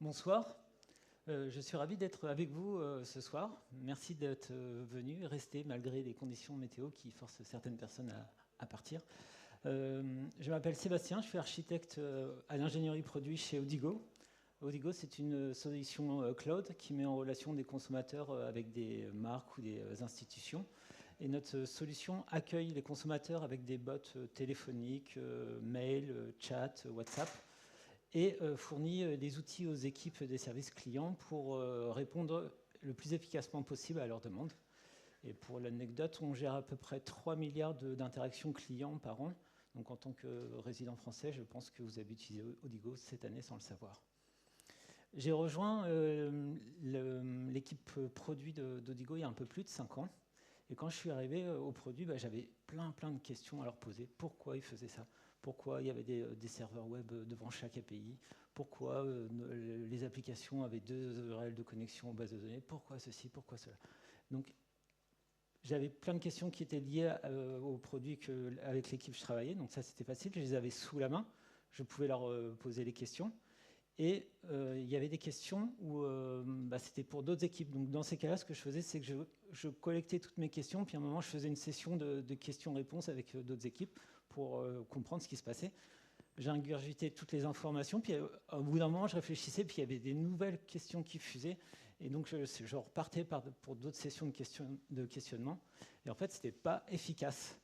Bonsoir, je suis ravi d'être avec vous ce soir. Merci d'être venu et resté malgré les conditions météo qui forcent certaines personnes à partir. Je m'appelle Sébastien, je suis architecte à l'ingénierie produit chez Odigo. Odigo, c'est une solution cloud qui met en relation des consommateurs avec des marques ou des institutions. Et notre solution accueille les consommateurs avec des bots téléphoniques, mail, chat, WhatsApp, et fournit des outils aux équipes des services clients pour répondre le plus efficacement possible à leurs demandes. Et pour l'anecdote, on gère à peu près 3 milliards d'interactions clients par an. Donc en tant que résident français, je pense que vous avez utilisé Odigo cette année sans le savoir. J'ai rejoint l'équipe produit d'Odigo il y a un peu plus de 5 ans. Et quand je suis arrivé au produit, j'avais plein de questions à leur poser. Pourquoi ils faisaient ça? Pourquoi il y avait des serveurs web devant chaque API? Pourquoi les applications avaient 2 URL de connexion aux bases de données? Pourquoi ceci? Pourquoi cela? Donc, j'avais plein de questions qui étaient liées au produit avec l'équipe je travaillais. Donc ça, c'était facile. Je les avais sous la main. Je pouvais leur poser les questions. Et il y avait des questions où c'était pour d'autres équipes. Donc dans ces cas-là, ce que je faisais, c'est que je collectais toutes mes questions, puis à un moment, je faisais une session de questions-réponses avec d'autres équipes pour comprendre ce qui se passait. J'ingurgitais toutes les informations, puis au bout d'un moment, je réfléchissais, puis il y avait des nouvelles questions qui fusaient. Et donc je repartais pour d'autres sessions de questionnement. Et en fait, ce n'était pas efficace.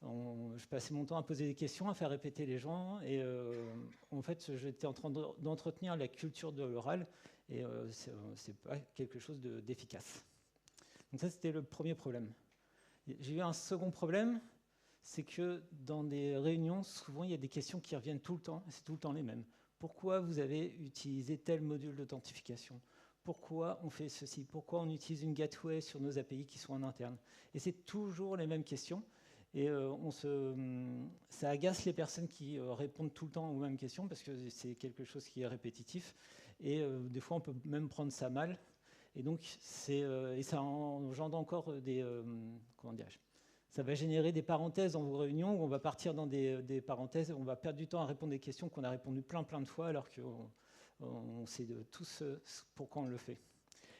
Je passais mon temps à poser des questions, à faire répéter les gens, et en fait, j'étais en train d'entretenir la culture de l'oral, et c'est pas quelque chose d'efficace. Donc ça, c'était le premier problème. J'ai eu un second problème, c'est que dans des réunions, souvent, il y a des questions qui reviennent tout le temps, et c'est tout le temps les mêmes. Pourquoi vous avez utilisé tel module d'authentification? Pourquoi on fait ceci? Pourquoi on utilise une gateway sur nos API qui sont en interne? Et c'est toujours les mêmes questions. Et ça agace les personnes qui répondent tout le temps aux mêmes questions parce que c'est quelque chose qui est répétitif. Et des fois, on peut même prendre ça mal. Et donc, et ça engendre encore comment dirais-je, ça va générer des parenthèses dans vos réunions où on va partir dans des parenthèses, on va perdre du temps à répondre des questions qu'on a répondu plein de fois alors qu'on sait tous pourquoi on le fait.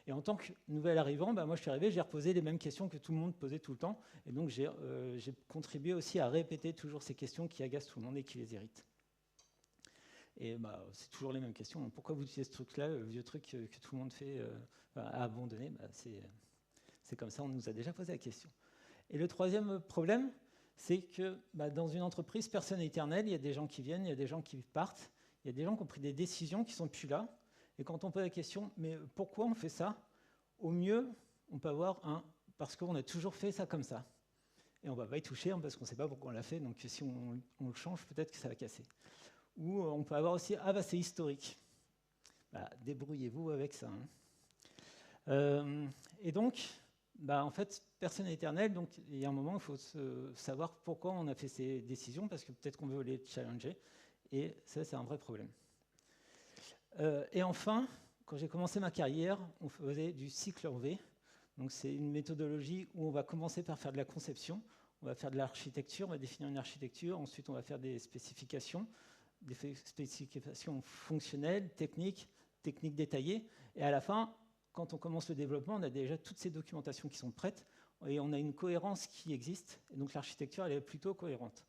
Et en tant que nouvel arrivant, moi je suis arrivé, j'ai reposé les mêmes questions que tout le monde posait tout le temps. Et donc j'ai contribué aussi à répéter toujours ces questions qui agacent tout le monde et qui les irritent. Et c'est toujours les mêmes questions. Pourquoi vous utilisez ce truc-là, le vieux truc que tout le monde fait à abandonner? C'est comme ça, on nous a déjà posé la question. Et le troisième problème, c'est que dans une entreprise, personne n'est éternel. Il y a des gens qui viennent, il y a des gens qui partent, il y a des gens qui ont pris des décisions qui ne sont plus là. Et quand on pose la question, mais pourquoi on fait ça? Au mieux, on peut avoir un « parce qu'on a toujours fait ça comme ça ». Et on ne va pas y toucher parce qu'on ne sait pas pourquoi on l'a fait, donc si on le change, peut-être que ça va casser. Ou on peut avoir aussi « ah c'est historique ». Débrouillez-vous avec ça. Et donc, en fait, personne n'est éternel, donc il y a un moment, il faut savoir pourquoi on a fait ces décisions, parce que peut-être qu'on veut les challenger, et ça, c'est un vrai problème. Et enfin, quand j'ai commencé ma carrière, on faisait du cycle en V. Donc c'est une méthodologie où on va commencer par faire de la conception, on va faire de l'architecture, on va définir une architecture, ensuite on va faire des spécifications fonctionnelles, techniques détaillées, et à la fin, quand on commence le développement, on a déjà toutes ces documentations qui sont prêtes, et on a une cohérence qui existe, et donc l'architecture elle est plutôt cohérente.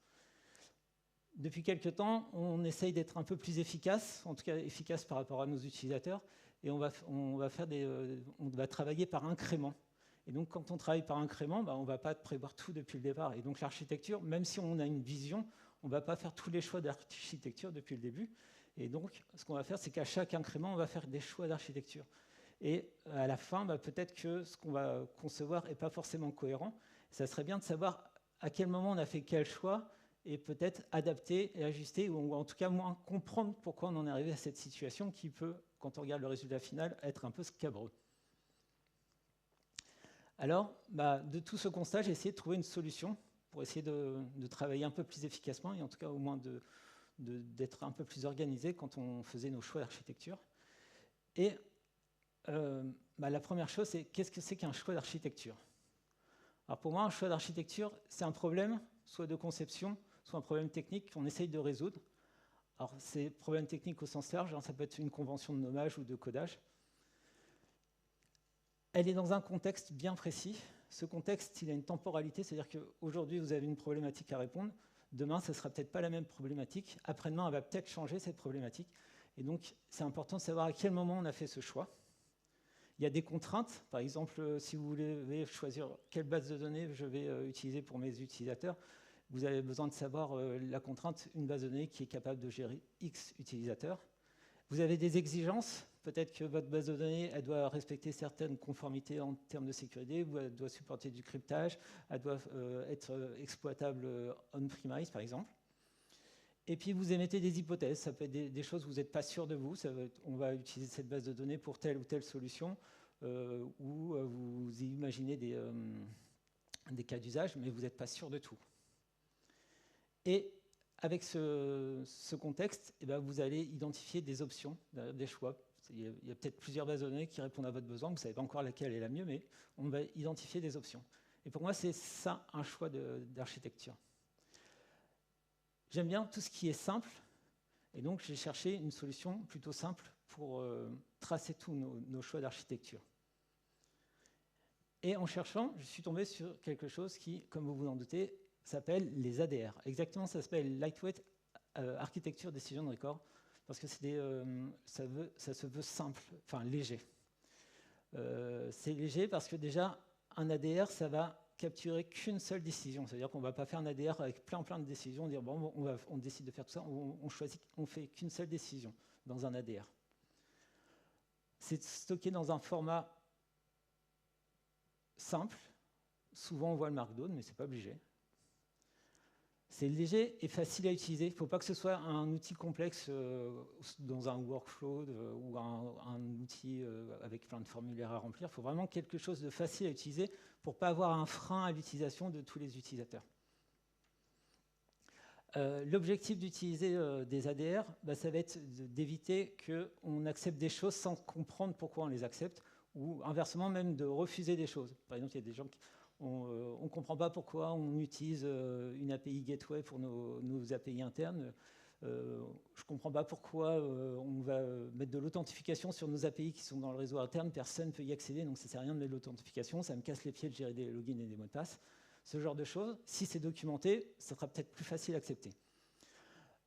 Depuis quelques temps, on essaye d'être un peu plus efficace, en tout cas efficace par rapport à nos utilisateurs, et on va travailler par incrément. Et donc, quand on travaille par incrément, on ne va pas prévoir tout depuis le départ. Et donc, l'architecture, même si on a une vision, on ne va pas faire tous les choix d'architecture depuis le début. Et donc, ce qu'on va faire, c'est qu'à chaque incrément, on va faire des choix d'architecture. Et à la fin, peut-être que ce qu'on va concevoir n'est pas forcément cohérent. Ça serait bien de savoir à quel moment on a fait quel choix, et peut-être adapter et ajuster, ou en tout cas moins comprendre pourquoi on en est arrivé à cette situation qui peut, quand on regarde le résultat final, être un peu scabreux. Alors, de tout ce constat, j'ai essayé de trouver une solution pour essayer de travailler un peu plus efficacement, et en tout cas au moins d'être un peu plus organisé quand on faisait nos choix d'architecture. Et la première chose, c'est qu'est-ce que c'est qu'un choix d'architecture? Alors pour moi, un choix d'architecture, c'est un problème, soit de conception, soit un problème technique qu'on essaye de résoudre Alors, c'est problème technique au sens large, hein, ça peut être une convention de nommage ou de codage. Elle est dans un contexte bien précis. Ce contexte, il a une temporalité, c'est-à-dire qu'aujourd'hui, vous avez une problématique à répondre. Demain, ce ne sera peut-être pas la même problématique. Après-demain, elle va peut-être changer, cette problématique. Et donc, c'est important de savoir à quel moment on a fait ce choix. Il y a des contraintes. Par exemple, si vous voulez choisir quelle base de données je vais utiliser pour mes utilisateurs, vous avez besoin de savoir la contrainte, une base de données qui est capable de gérer X utilisateurs. Vous avez des exigences. Peut-être que votre base de données, elle doit respecter certaines conformités en termes de sécurité, ou elle doit supporter du cryptage, elle doit être exploitable on-premise, par exemple. Et puis, vous émettez des hypothèses. Ça peut être des choses où vous n'êtes pas sûr de vous. On va utiliser cette base de données pour telle ou telle solution, ou vous imaginez des cas d'usage, mais vous n'êtes pas sûr de tout. Et avec ce contexte, eh bien, vous allez identifier des options, des choix. Il y a peut-être plusieurs bases de données qui répondent à votre besoin. Vous ne savez pas encore laquelle est la mieux, mais on va identifier des options. Et pour moi, c'est ça un choix d'architecture. J'aime bien tout ce qui est simple, et donc j'ai cherché une solution plutôt simple pour tracer tous nos choix d'architecture. Et en cherchant, je suis tombé sur quelque chose qui, comme vous vous en doutez, s'appelle les ADR. Exactement, ça s'appelle Lightweight Architecture Decision Record, parce que ça se veut simple, enfin léger. C'est léger parce que déjà, un ADR, ça va capturer qu'une seule décision. C'est-à-dire qu'on ne va pas faire un ADR avec plein de décisions, dire bon, on décide de faire tout ça, on fait qu'une seule décision dans un ADR. C'est stocké dans un format simple. Souvent, on voit le Markdown, mais ce n'est pas obligé. C'est léger et facile à utiliser. Il ne faut pas que ce soit un outil complexe dans un workflow ou un outil avec plein de formulaires à remplir. Il faut vraiment quelque chose de facile à utiliser pour ne pas avoir un frein à l'utilisation de tous les utilisateurs. L'objectif d'utiliser des ADR, ça va être d'éviter qu'on accepte des choses sans comprendre pourquoi on les accepte, ou inversement même de refuser des choses. Par exemple, il y a des gens qui... On ne comprend pas pourquoi on utilise une API Gateway pour nos API internes. Je ne comprends pas pourquoi on va mettre de l'authentification sur nos API qui sont dans le réseau interne. Personne ne peut y accéder, donc ça ne sert à rien de mettre de l'authentification. Ça me casse les pieds de gérer des logins et des mots de passe. Ce genre de choses, si c'est documenté, ça sera peut-être plus facile à accepter.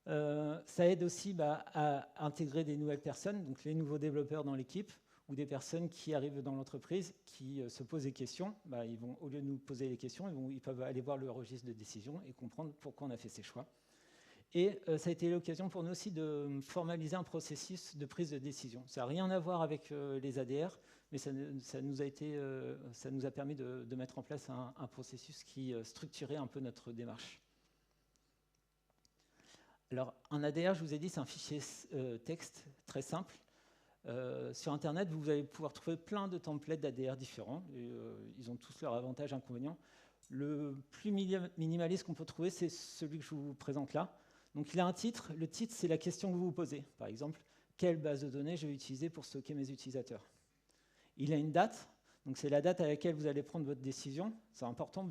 Ça aide aussi à intégrer des nouvelles personnes, donc les nouveaux développeurs dans l'équipe, ou des personnes qui arrivent dans l'entreprise, qui se posent des questions, ils vont, au lieu de nous poser les questions, ils peuvent aller voir le registre de décision et comprendre pourquoi on a fait ces choix. Et ça a été l'occasion pour nous aussi de formaliser un processus de prise de décision. Ça n'a rien à voir avec les ADR, mais ça nous a permis de mettre en place un processus qui structurait un peu notre démarche. Alors, un ADR, je vous ai dit, c'est un fichier texte très simple. Sur Internet, vous allez pouvoir trouver plein de templates d'ADR différents. Et, ils ont tous leurs avantages et inconvénients. Le plus minimaliste qu'on peut trouver, c'est celui que je vous présente là. Donc, il a un titre. Le titre, c'est la question que vous vous posez. Par exemple, quelle base de données je vais utiliser pour stocker mes utilisateurs? Il a une date. Donc, c'est la date à laquelle vous allez prendre votre décision. C'est important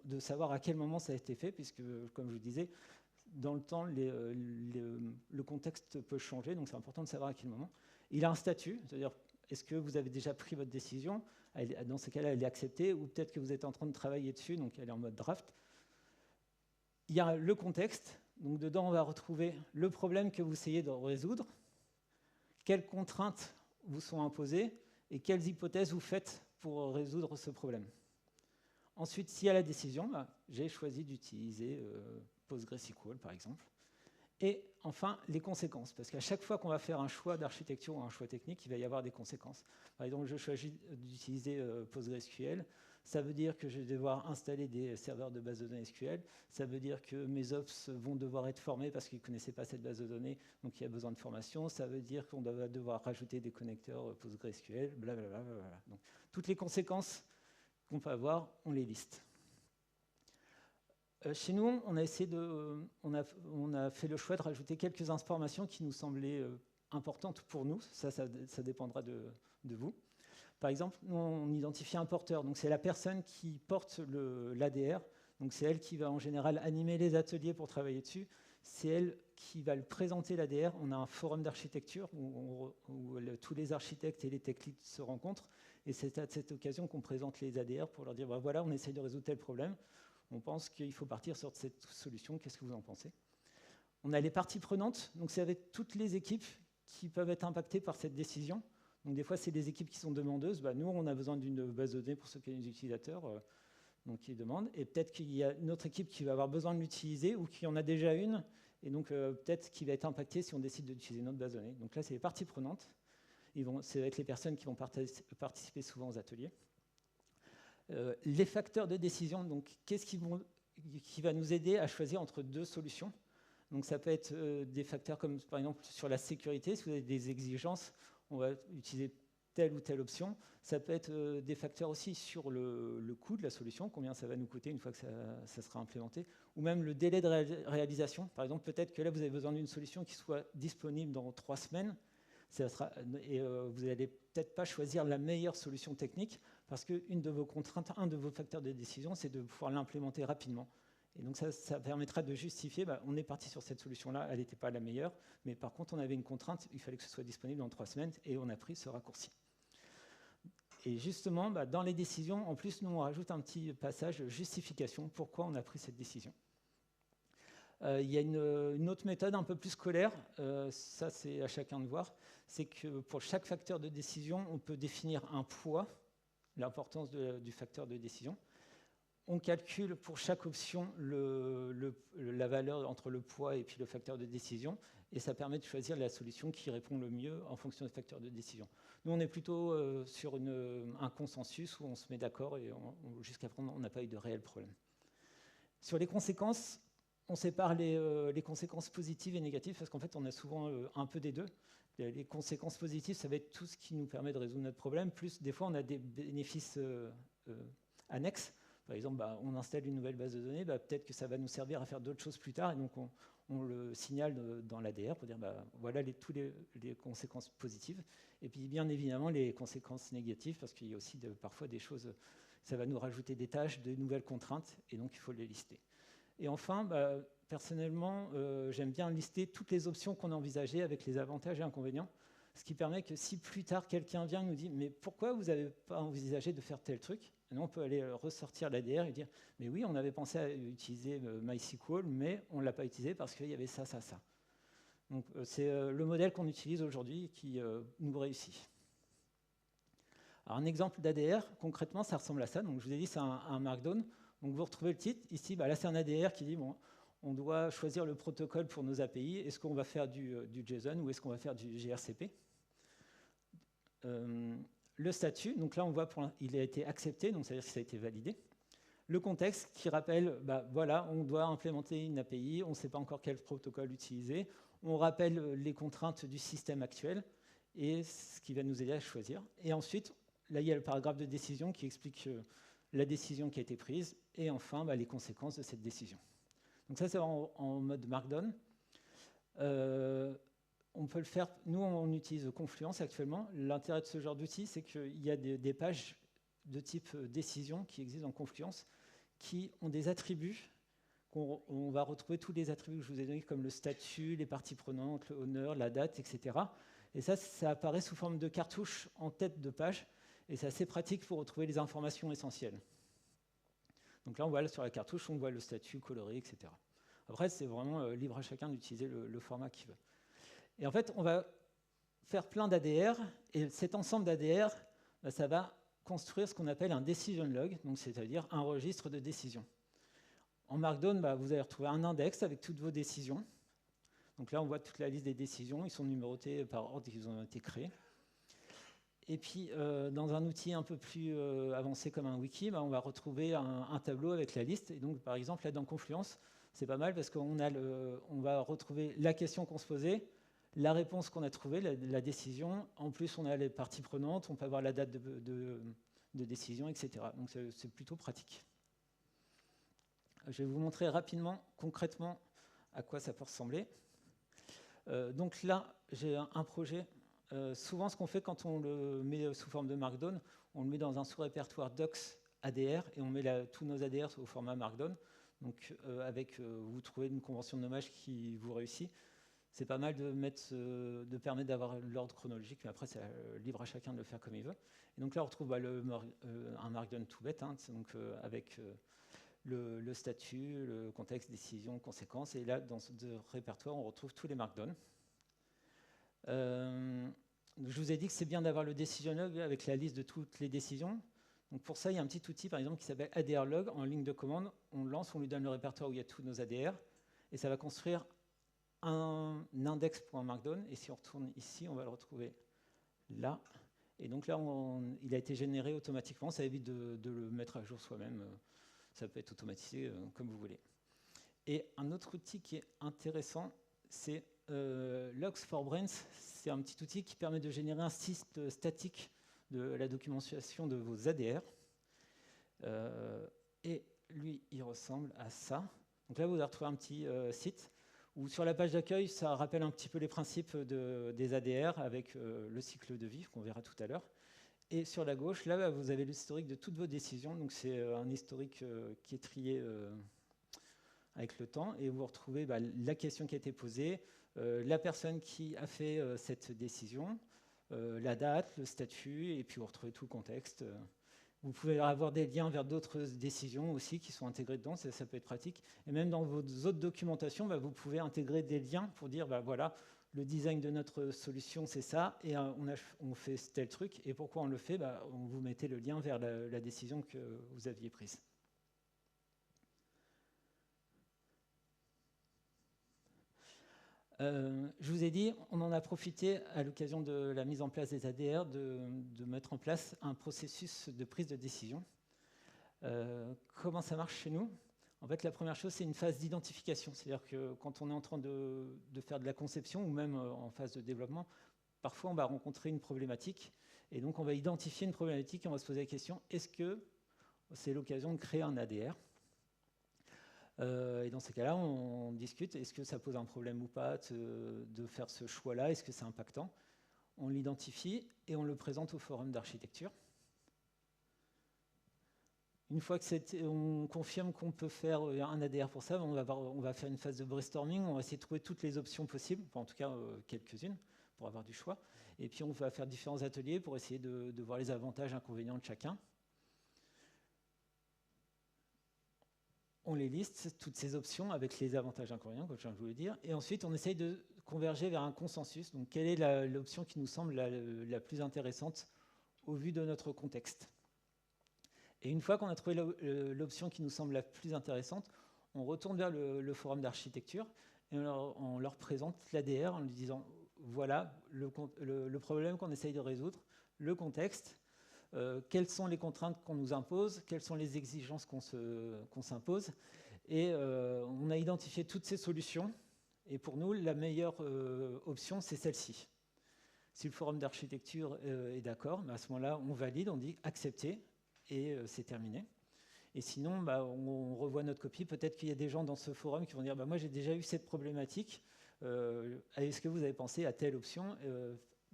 de savoir à quel moment ça a été fait, puisque, comme je vous disais, dans le temps, le contexte peut changer. Donc, c'est important de savoir à quel moment. Il a un statut, c'est-à-dire, est-ce que vous avez déjà pris votre décision? Dans ces cas-là, elle est acceptée, ou peut-être que vous êtes en train de travailler dessus, donc elle est en mode draft. Il y a le contexte, donc dedans, on va retrouver le problème que vous essayez de résoudre, quelles contraintes vous sont imposées, et quelles hypothèses vous faites pour résoudre ce problème. Ensuite, s'il y a la décision, j'ai choisi d'utiliser PostgreSQL, par exemple. Et enfin, les conséquences, parce qu'à chaque fois qu'on va faire un choix d'architecture ou un choix technique, il va y avoir des conséquences. Par exemple, je choisis d'utiliser PostgreSQL, ça veut dire que je vais devoir installer des serveurs de base de données SQL, ça veut dire que mes ops vont devoir être formés parce qu'ils ne connaissaient pas cette base de données, donc il y a besoin de formation, ça veut dire qu'on va devoir rajouter des connecteurs PostgreSQL, blablabla. Donc, toutes les conséquences qu'on peut avoir, on les liste. Chez nous, on a fait le choix de rajouter quelques informations qui nous semblaient importantes pour nous. Ça dépendra de vous. Par exemple, on identifie un porteur. Donc, c'est la personne qui porte l'ADR. Donc, c'est elle qui va en général animer les ateliers pour travailler dessus. c'est elle qui va le présenter l'ADR. On a un forum d'architecture où tous les architectes et les tech leads se rencontrent, et c'est à cette occasion qu'on présente les ADR pour leur dire bah, voilà, on essaie de résoudre tel problème, on pense qu'il faut partir sur cette solution, qu'est-ce que vous en pensez? On a les parties prenantes, donc c'est avec toutes les équipes qui peuvent être impactées par cette décision. Donc des fois, c'est des équipes qui sont demandeuses. Bah, nous, on a besoin d'une base de données pour s'occuper des utilisateurs, donc qui demandent. Et peut-être qu'il y a une autre équipe qui va avoir besoin de l'utiliser ou qui en a déjà une, et donc peut-être qui va être impactée si on décide d'utiliser notre base de données. Donc là, c'est les parties prenantes. C'est avec les personnes qui vont participer souvent aux ateliers. Les facteurs de décision, donc qu'est-ce qui va nous aider à choisir entre deux solutions? Donc ça peut être des facteurs comme par exemple sur la sécurité, si vous avez des exigences, on va utiliser telle ou telle option. Ça peut être des facteurs aussi sur le coût de la solution, combien ça va nous coûter une fois que ça sera implémenté, ou même le délai de réalisation. Par exemple, peut-être que là, vous avez besoin d'une solution qui soit disponible dans 3 semaines, et vous n'allez peut-être pas choisir la meilleure solution technique, parce qu'une de vos contraintes, un de vos facteurs de décision, c'est de pouvoir l'implémenter rapidement. Et donc ça permettra de justifier, bah, on est parti sur cette solution-là, elle n'était pas la meilleure, mais par contre on avait une contrainte, il fallait que ce soit disponible dans 3 semaines, et on a pris ce raccourci. Et justement, bah, dans les décisions, en plus, nous on rajoute un petit passage justification, pourquoi on a pris cette décision. Il y a une autre méthode un peu plus scolaire, ça c'est à chacun de voir, c'est que pour chaque facteur de décision, on peut définir un poids, l'importance du facteur de décision. On calcule pour chaque option la valeur entre le poids et puis le facteur de décision, et ça permet de choisir la solution qui répond le mieux en fonction des facteurs de décision. Nous, on est plutôt sur un consensus où on se met d'accord, et jusqu'à présent, on n'a pas eu de réel problème. Sur les conséquences, on sépare les conséquences positives et négatives, parce qu'en fait, on a souvent un peu des deux. Les conséquences positives, ça va être tout ce qui nous permet de résoudre notre problème, plus des fois, on a des bénéfices annexes. Par exemple, bah, on installe une nouvelle base de données, bah, peut-être que ça va nous servir à faire d'autres choses plus tard, et donc on le signale dans l'ADR pour dire bah, voilà toutes les conséquences positives. Et puis bien évidemment les conséquences négatives, parce qu'il y a aussi parfois des choses, ça va nous rajouter des tâches, de nouvelles contraintes, et donc il faut les lister. Et enfin, bah, personnellement, j'aime bien lister toutes les options qu'on a envisagées avec les avantages et inconvénients, ce qui permet que si plus tard quelqu'un vient et nous dit « mais pourquoi vous n'avez pas envisagé de faire tel truc ?» Nous, on peut aller ressortir l'ADR et dire « mais oui, on avait pensé à utiliser MySQL, mais on ne l'a pas utilisé parce qu'il y avait ça, ça, ça. » Donc c'est le modèle qu'on utilise aujourd'hui qui nous réussit. Alors un exemple d'ADR, concrètement, ça ressemble à ça. Donc je vous ai dit, c'est un Markdown. Donc vous retrouvez le titre. Ici, bah, là, c'est un ADR qui dit bon, on doit choisir le protocole pour nos API. Est-ce qu'on va faire du JSON ou est-ce qu'on va faire du gRCP? Le statut, donc là, on voit il a été accepté, donc c'est-à-dire que ça a été validé. Le contexte qui rappelle, bah, voilà, on doit implémenter une API, on ne sait pas encore quel protocole utiliser. On rappelle les contraintes du système actuel et ce qui va nous aider à choisir. Et ensuite, là, il y a le paragraphe de décision qui explique la décision qui a été prise et enfin bah, les conséquences de cette décision. Donc ça, c'est en mode Markdown. On peut le faire, nous, on utilise Confluence actuellement. L'intérêt de ce genre d'outil, c'est qu'il y a des pages de type décision qui existent en Confluence qui ont des attributs. On va retrouver tous les attributs que je vous ai donnés, comme le statut, les parties prenantes, le honneur, la date, etc. Et ça apparaît sous forme de cartouche en tête de page. Et c'est assez pratique pour retrouver les informations essentielles. Donc là, on voit sur la cartouche, on voit le statut coloré, etc. Après, c'est vraiment libre à chacun d'utiliser le format qu'il veut. Et en fait, on va faire plein d'ADR, et cet ensemble d'ADR, bah, ça va construire ce qu'on appelle un decision log, donc c'est-à-dire un registre de décision. En Markdown, bah, vous allez retrouver un index avec toutes vos décisions. Donc là, on voit toute la liste des décisions, ils sont numérotés par ordre qu'ils ont été créés. Et puis, dans un outil un peu plus avancé comme un wiki, bah, on va retrouver un tableau avec la liste. Et donc, par exemple, là, dans Confluence, c'est pas mal parce qu'on va retrouver la question qu'on se posait, la réponse qu'on a trouvée, la décision. En plus, on a les parties prenantes, on peut avoir la date de décision, etc. Donc, c'est plutôt pratique. Je vais vous montrer rapidement, concrètement, à quoi ça peut ressembler. Donc là, j'ai un projet. Souvent, ce qu'on fait quand on le met sous forme de Markdown, on le met dans un sous-répertoire docs ADR et on met tous nos ADR au format Markdown. Donc, vous trouvez une convention de nommage qui vous réussit. C'est pas mal de permettre d'avoir l'ordre chronologique, mais après, c'est libre à chacun de le faire comme il veut. Et donc là, on retrouve un markdown tout bête, hein, donc, avec le statut, le contexte, décision, conséquence. Et là, dans ce répertoire, on retrouve tous les markdowns. Je vous ai dit que c'est bien d'avoir le decision log avec la liste de toutes les décisions. Donc pour ça, il y a un petit outil, par exemple, qui s'appelle ADR log. En ligne de commande, on le lance, on lui donne le répertoire où il y a tous nos ADR, et ça va construire un index.markdown. Et si on retourne ici, on va le retrouver là. Et donc là, il a été généré automatiquement. Ça évite de le mettre à jour soi-même. Ça peut être automatisé comme vous voulez. Et un autre outil qui est intéressant, c'est Logs for Brains. C'est un petit outil qui permet de générer un site statique de la documentation de vos ADR. Et lui, il ressemble à ça. Donc là, vous allez retrouver un petit site où sur la page d'accueil, ça rappelle un petit peu les principes des ADR avec le cycle de vie qu'on verra tout à l'heure. Et sur la gauche, là, vous avez l'historique de toutes vos décisions. Donc c'est un historique qui est trié avec le temps. Et vous retrouvez la question qui a été posée, la personne qui a fait cette décision, la date, le statut, et puis vous retrouvez tout le contexte. Vous pouvez avoir des liens vers d'autres décisions aussi qui sont intégrées dedans, ça peut être pratique. Et même dans vos autres documentations, vous pouvez intégrer des liens pour dire, voilà, le design de notre solution, c'est ça, et on fait tel truc. Et pourquoi on le fait? On vous mettez le lien vers la décision que vous aviez prise. Je vous ai dit, on en a profité à l'occasion de la mise en place des ADR de mettre en place un processus de prise de décision. Comment ça marche chez nous? En fait, la première chose, c'est une phase d'identification. C'est-à-dire que quand on est en train de faire de la conception ou même en phase de développement, parfois on va rencontrer une problématique. Et donc on va identifier une problématique et on va se poser la question, est-ce que c'est l'occasion de créer un ADR? Et dans ces cas-là, on discute, est-ce que ça pose un problème ou pas de faire ce choix-là? Est-ce que c'est impactant? On l'identifie et on le présente au forum d'architecture. Une fois qu'on confirme qu'on peut faire un ADR pour ça, on va faire une phase de brainstorming, on va essayer de trouver toutes les options possibles, enfin, en tout cas quelques-unes, pour avoir du choix. Et puis on va faire différents ateliers pour essayer de voir les avantages et inconvénients de chacun. On les liste, toutes ces options, avec les avantages et inconvénients, comme je voulais dire, et ensuite on essaye de converger vers un consensus. Donc quelle est l'option qui nous semble la plus intéressante au vu de notre contexte? Et une fois qu'on a trouvé l'option qui nous semble la plus intéressante, on retourne vers le forum d'architecture et on leur présente l'ADR en lui disant voilà le problème qu'on essaye de résoudre, le contexte, quelles sont les contraintes qu'on nous impose, quelles sont les exigences qu'on s'impose. Et on a identifié toutes ces solutions. Et pour nous, la meilleure option, c'est celle-ci. Si le forum d'architecture est d'accord, à ce moment-là, on valide, on dit accepter, et c'est terminé. Et sinon, on revoit notre copie. Peut-être qu'il y a des gens dans ce forum qui vont dire moi, j'ai déjà eu cette problématique. Est-ce que vous avez pensé à telle option?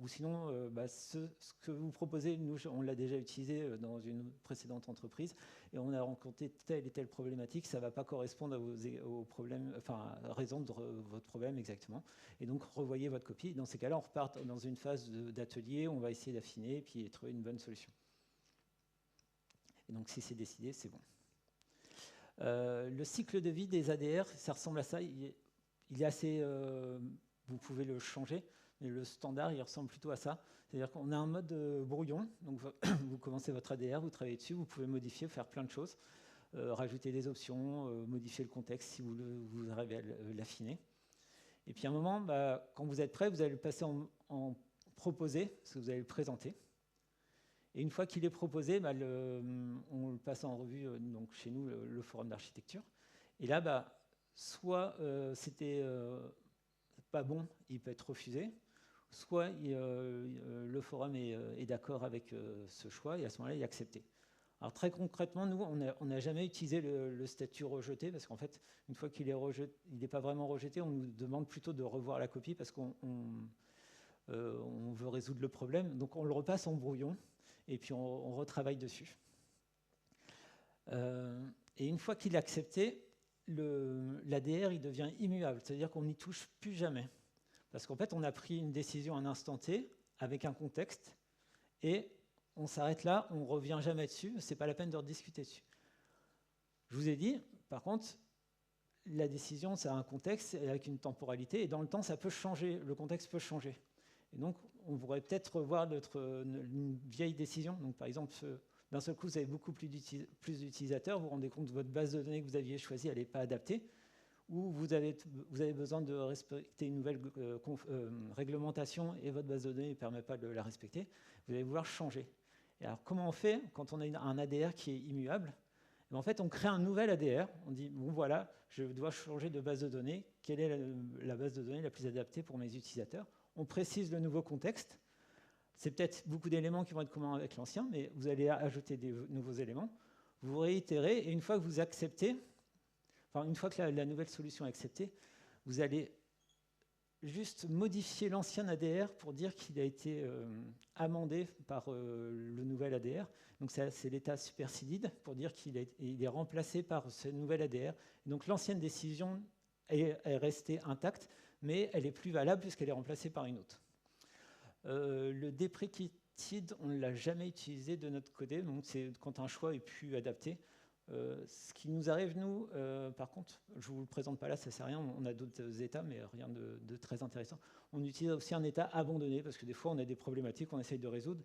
Ou sinon, ce que vous proposez, nous, on l'a déjà utilisé dans une précédente entreprise et on a rencontré telle et telle problématique, ça ne va pas correspondre aux problèmes, enfin, à résoudre votre problème exactement. Et donc, revoyez votre copie. Dans ces cas-là, on repart dans une phase d'atelier, on va essayer d'affiner et puis trouver une bonne solution. Et donc, si c'est décidé, c'est bon. Le cycle de vie des ADR, ça ressemble à ça. Il est assez... vous pouvez le changer. Mais le standard, il ressemble plutôt à ça. C'est-à-dire qu'on a un mode brouillon. Donc, vous commencez votre ADR, vous travaillez dessus, vous pouvez modifier, faire plein de choses, rajouter des options, modifier le contexte si vous arrivez à l'affiner. Et puis à un moment, quand vous êtes prêt, vous allez le passer en proposé, parce que vous allez le présenter. Et une fois qu'il est proposé, on le passe en revue donc chez nous, le forum d'architecture. Et là, soit c'était pas bon, il peut être refusé, soit le forum est d'accord avec ce choix et à ce moment-là, il est accepté. Alors très concrètement, nous, on n'a jamais utilisé le statut rejeté parce qu'en fait, une fois qu'il est rejeté, il n'est pas vraiment rejeté, on nous demande plutôt de revoir la copie parce qu'on veut résoudre le problème. Donc on le repasse en brouillon et puis on retravaille dessus. Et une fois qu'il est accepté, l'ADR il devient immuable, c'est-à-dire qu'on n'y touche plus jamais. Parce qu'en fait, on a pris une décision à un instant T, avec un contexte, et on s'arrête là, on ne revient jamais dessus, ce n'est pas la peine de rediscuter dessus. Je vous ai dit, par contre, la décision, ça a un contexte avec une temporalité, et dans le temps, ça peut changer, le contexte peut changer. Et donc, on pourrait peut-être revoir une vieille décision. Donc, par exemple, d'un seul coup, vous avez beaucoup plus d'utilisateurs, vous vous rendez compte que votre base de données que vous aviez choisie, elle n'est pas adaptée, ou vous avez besoin de respecter une nouvelle réglementation et votre base de données ne permet pas de la respecter, vous allez vouloir changer. Et alors, comment on fait quand on a un ADR qui est immuable? En fait, on crée un nouvel ADR, on dit, bon voilà, je dois changer de base de données, quelle est la base de données la plus adaptée pour mes utilisateurs? On précise le nouveau contexte, c'est peut-être beaucoup d'éléments qui vont être communs avec l'ancien, mais vous allez ajouter des nouveaux éléments, vous réitérez, et une fois que vous acceptez, enfin une fois que la nouvelle solution est acceptée, vous allez juste modifier l'ancien ADR pour dire qu'il a été amendé par le nouvel ADR. Donc c'est l'état superseded pour dire qu'il est remplacé par ce nouvel ADR. Donc l'ancienne décision est restée intacte, mais elle n'est plus valable puisqu'elle est remplacée par une autre. Le deprecated, on ne l'a jamais utilisé de notre côté, donc c'est quand un choix est plus adapté. Ce qui nous arrive, nous, par contre, je ne vous le présente pas là, ça ne sert à rien, on a d'autres états, mais rien de très intéressant. On utilise aussi un état abandonné, parce que des fois, on a des problématiques qu'on essaye de résoudre,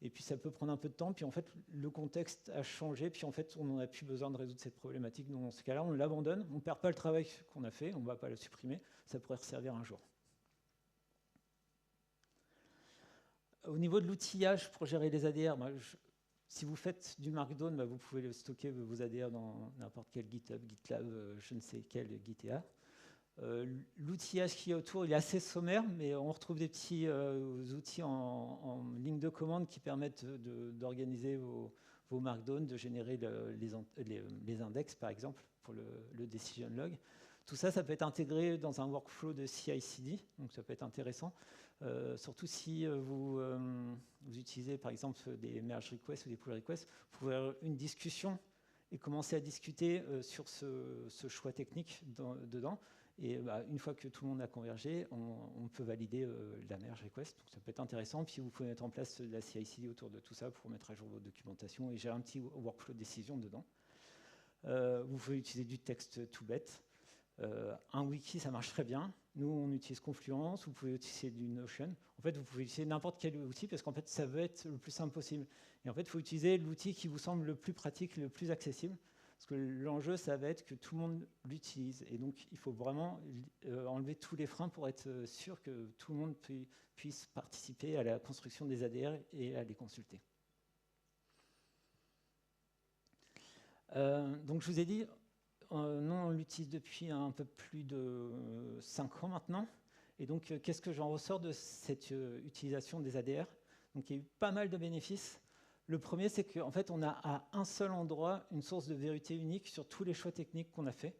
et puis ça peut prendre un peu de temps, puis en fait, le contexte a changé, puis en fait, on n'en a plus besoin de résoudre cette problématique. Donc dans ce cas-là, on l'abandonne, on ne perd pas le travail qu'on a fait, on ne va pas le supprimer, ça pourrait resservir un jour. Au niveau de l'outillage pour gérer les ADR, si vous faites du Markdown, vous pouvez stocker vos ADR dans n'importe quel GitHub, GitLab, je ne sais quel Gitea. L'outillage qui est autour, il est assez sommaire, mais on retrouve des petits outils en ligne de commande qui permettent d'organiser vos Markdown, de générer les index, par exemple, pour le decision log. Tout ça, ça peut être intégré dans un workflow de CI/CD, donc ça peut être intéressant. Surtout si vous utilisez par exemple des merge requests ou des pull requests, vous pouvez avoir une discussion et commencer à discuter sur ce choix technique dedans. Et une fois que tout le monde a convergé, on peut valider la merge request. Donc ça peut être intéressant. Puis vous pouvez mettre en place la CI/CD autour de tout ça pour mettre à jour votre documentation. Et j'ai un petit workflow de décision dedans. Vous pouvez utiliser du texte tout bête. Un wiki, ça marche très bien. Nous, on utilise Confluence, vous pouvez utiliser du Notion. En fait, vous pouvez utiliser n'importe quel outil parce qu'en fait, ça veut être le plus simple possible. Et en fait, il faut utiliser l'outil qui vous semble le plus pratique, le plus accessible. Parce que l'enjeu, ça va être que tout le monde l'utilise. Et donc, il faut vraiment enlever tous les freins pour être sûr que tout le monde puisse participer à la construction des ADR et à les consulter. Donc, je vous ai dit, nous, on l'utilise depuis un peu plus de 5 ans maintenant. Et donc, qu'est-ce que j'en ressors de cette utilisation des ADR? Donc, il y a eu pas mal de bénéfices. Le premier, c'est qu'en fait, on a à un seul endroit une source de vérité unique sur tous les choix techniques qu'on a fait.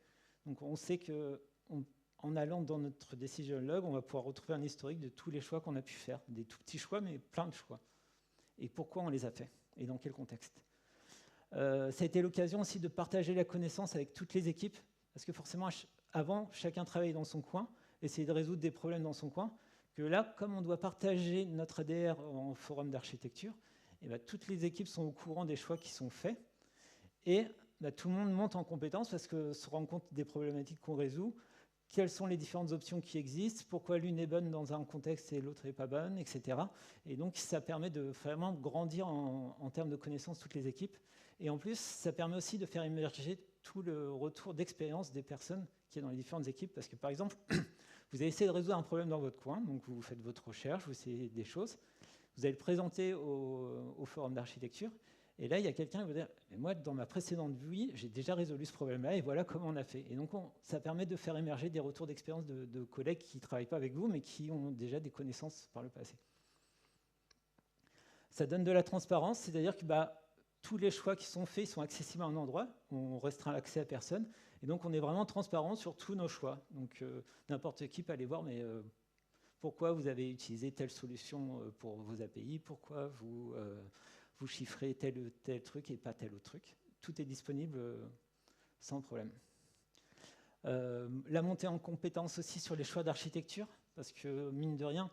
Donc, on sait qu'en allant dans notre decision log, on va pouvoir retrouver un historique de tous les choix qu'on a pu faire. Des tout petits choix, mais plein de choix. Et pourquoi on les a fait? Et dans quel contexte? Ça a été l'occasion aussi de partager la connaissance avec toutes les équipes, parce que forcément, avant, chacun travaillait dans son coin, essayait de résoudre des problèmes dans son coin, que là, comme on doit partager notre ADR en forum d'architecture, et toutes les équipes sont au courant des choix qui sont faits, et tout le monde monte en compétence parce que se rend compte des problématiques qu'on résout, quelles sont les différentes options qui existent, pourquoi l'une est bonne dans un contexte et l'autre n'est pas bonne, etc. Et donc, ça permet de vraiment grandir en termes de connaissances toutes les équipes. Et en plus, ça permet aussi de faire émerger tout le retour d'expérience des personnes qui sont dans les différentes équipes. Parce que, par exemple, vous allez essayer de résoudre un problème dans votre coin, donc vous faites votre recherche, vous essayez des choses, vous allez le présenter au forum d'architecture, et là, il y a quelqu'un qui va dire « Moi, dans ma précédente vie, j'ai déjà résolu ce problème-là, et voilà comment on a fait. » Et donc, ça permet de faire émerger des retours d'expérience de collègues qui ne travaillent pas avec vous, mais qui ont déjà des connaissances par le passé. Ça donne de la transparence, c'est-à-dire que tous les choix qui sont faits sont accessibles à un endroit, on restreint l'accès à personne, et donc on est vraiment transparent sur tous nos choix. Donc n'importe qui peut aller voir, mais pourquoi vous avez utilisé telle solution pour vos API, pourquoi vous chiffrez tel truc et pas tel autre truc. Tout est disponible sans problème. La montée en compétence aussi sur les choix d'architecture, parce que mine de rien,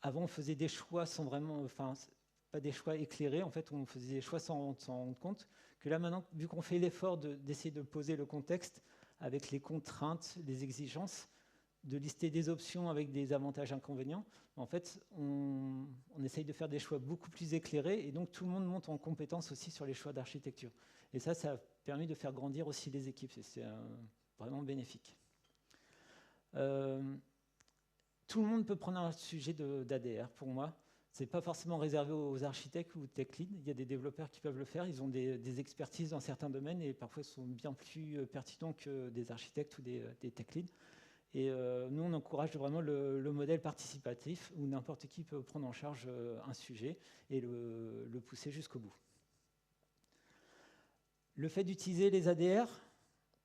avant on faisait des choix sans vraiment, enfin pas des choix éclairés, en fait on faisait des choix sans s'en rendre compte, que là maintenant, vu qu'on fait l'effort d'essayer de poser le contexte avec les contraintes, les exigences, de lister des options avec des avantages inconvénients, en fait on essaye de faire des choix beaucoup plus éclairés, et donc tout le monde monte en compétence aussi sur les choix d'architecture. Et ça a permis de faire grandir aussi les équipes, c'est vraiment bénéfique. Tout le monde peut prendre un sujet d'ADR, pour moi. Ce n'est pas forcément réservé aux architectes ou aux tech leads. Il y a des développeurs qui peuvent le faire. Ils ont des expertises dans certains domaines et parfois sont bien plus pertinents que des architectes ou des tech leads. Et nous, on encourage vraiment le modèle participatif où n'importe qui peut prendre en charge un sujet et le pousser jusqu'au bout. Le fait d'utiliser les ADR,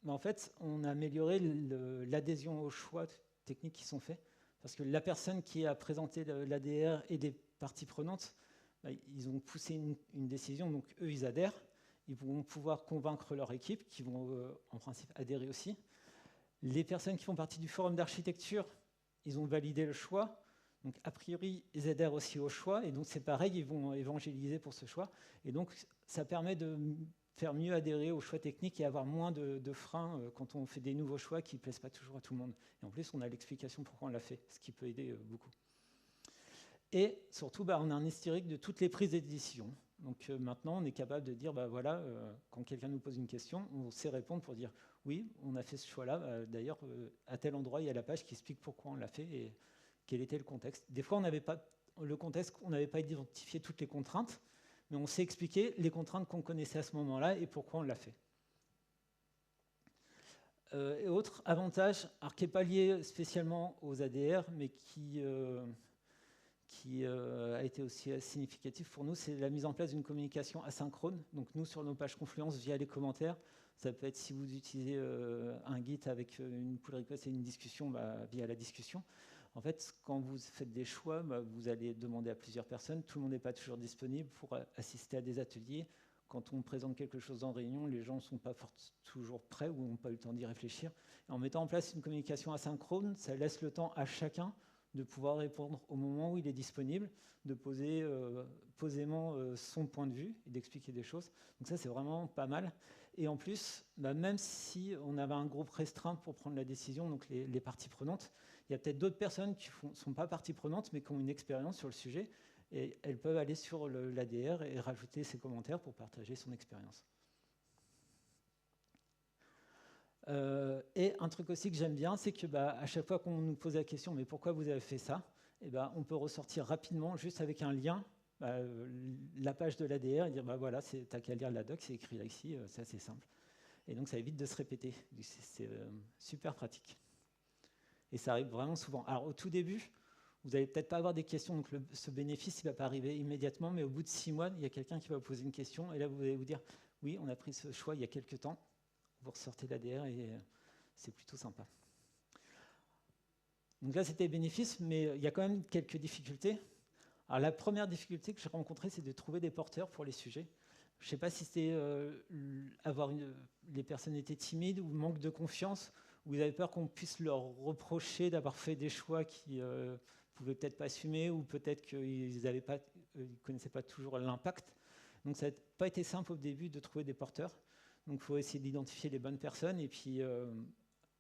en fait, on a amélioré l'adhésion aux choix techniques qui sont faits. Parce que la personne qui a présenté l'ADR et des parties prenantes, ils ont poussé une décision, donc eux, ils adhèrent. Ils vont pouvoir convaincre leur équipe, qui vont en principe adhérer aussi. Les personnes qui font partie du forum d'architecture, ils ont validé le choix. Donc, a priori, ils adhèrent aussi au choix. Et donc, c'est pareil, ils vont évangéliser pour ce choix. Et donc, ça permet de faire mieux adhérer aux choix techniques et avoir moins de freins quand on fait des nouveaux choix qui ne plaisent pas toujours à tout le monde. Et en plus, on a l'explication pourquoi on l'a fait, ce qui peut aider beaucoup. Et surtout, on a un historique de toutes les prises de décision. Donc maintenant, on est capable de dire, voilà, quand quelqu'un nous pose une question, on sait répondre pour dire, oui, on a fait ce choix-là. D'ailleurs, à tel endroit, il y a la page qui explique pourquoi on l'a fait et quel était le contexte. Des fois, on n'avait pas le contexte, on n'avait pas identifié toutes les contraintes, mais on sait expliquer les contraintes qu'on connaissait à ce moment-là et pourquoi on l'a fait. Et autre avantage, alors qui n'est pas lié spécialement aux ADR, mais qui a été aussi significatif pour nous, c'est la mise en place d'une communication asynchrone. Donc nous, sur nos pages Confluence, via les commentaires, ça peut être si vous utilisez un Git avec une pull request et une discussion, via la discussion. En fait, quand vous faites des choix, vous allez demander à plusieurs personnes. Tout le monde n'est pas toujours disponible pour assister à des ateliers. Quand on présente quelque chose en réunion, les gens ne sont pas toujours prêts ou n'ont pas eu le temps d'y réfléchir. Et en mettant en place une communication asynchrone, ça laisse le temps à chacun de pouvoir répondre au moment où il est disponible, de poser posément son point de vue et d'expliquer des choses. Donc ça, c'est vraiment pas mal. Et en plus, même si on avait un groupe restreint pour prendre la décision, donc les parties prenantes, il y a peut-être d'autres personnes qui ne sont pas parties prenantes, mais qui ont une expérience sur le sujet, et elles peuvent aller sur l'ADR et rajouter ses commentaires pour partager son expérience. Et un truc aussi que j'aime bien, c'est que à chaque fois qu'on nous pose la question « mais pourquoi vous avez fait ça ?», on peut ressortir rapidement, juste avec un lien, la page de l'ADR, et dire voilà, t'as qu'à lire la doc, c'est écrit là ici, c'est assez simple. Et donc ça évite de se répéter, c'est super pratique. Et ça arrive vraiment souvent. Alors au tout début, vous n'allez peut-être pas avoir des questions, donc ce bénéfice ne va pas arriver immédiatement, mais au bout de 6 mois, il y a quelqu'un qui va vous poser une question, et là vous allez vous dire « oui, on a pris ce choix il y a quelques temps », vous ressortez l'ADR et c'est plutôt sympa. Donc là, c'était les bénéfices, mais il y a quand même quelques difficultés. Alors la première difficulté que j'ai rencontrée, c'est de trouver des porteurs pour les sujets. Je ne sais pas si c'était les personnes étaient timides ou manque de confiance, ou vous avez peur qu'on puisse leur reprocher d'avoir fait des choix qu'ils ne pouvaient peut-être pas assumer, ou peut-être qu'ils ne connaissaient pas toujours l'impact. Donc ça n'a pas été simple au début de trouver des porteurs. Donc il faut essayer d'identifier les bonnes personnes, et puis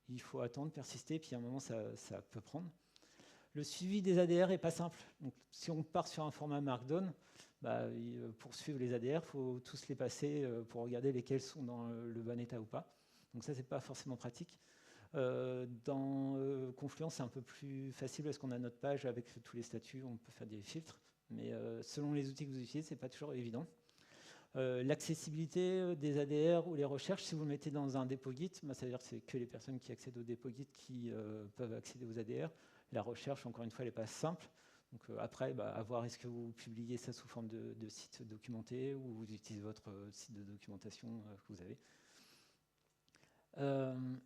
il faut attendre, persister, puis à un moment ça peut prendre. Le suivi des ADR n'est pas simple. Donc, si on part sur un format Markdown, pour suivre les ADR, il faut tous les passer pour regarder lesquels sont dans le bon état ou pas. Donc ça, c'est pas forcément pratique. Dans Confluence, c'est un peu plus facile parce qu'on a notre page avec tous les statuts, on peut faire des filtres. Mais selon les outils que vous utilisez, c'est pas toujours évident. L'accessibilité des ADR ou les recherches, si vous le mettez dans un dépôt Git, ça veut dire que c'est que les personnes qui accèdent au dépôt Git qui peuvent accéder aux ADR. La recherche, encore une fois, elle n'est pas simple. Donc après, à voir, est-ce que vous publiez ça sous forme de site documenté ou vous utilisez votre site de documentation que vous avez.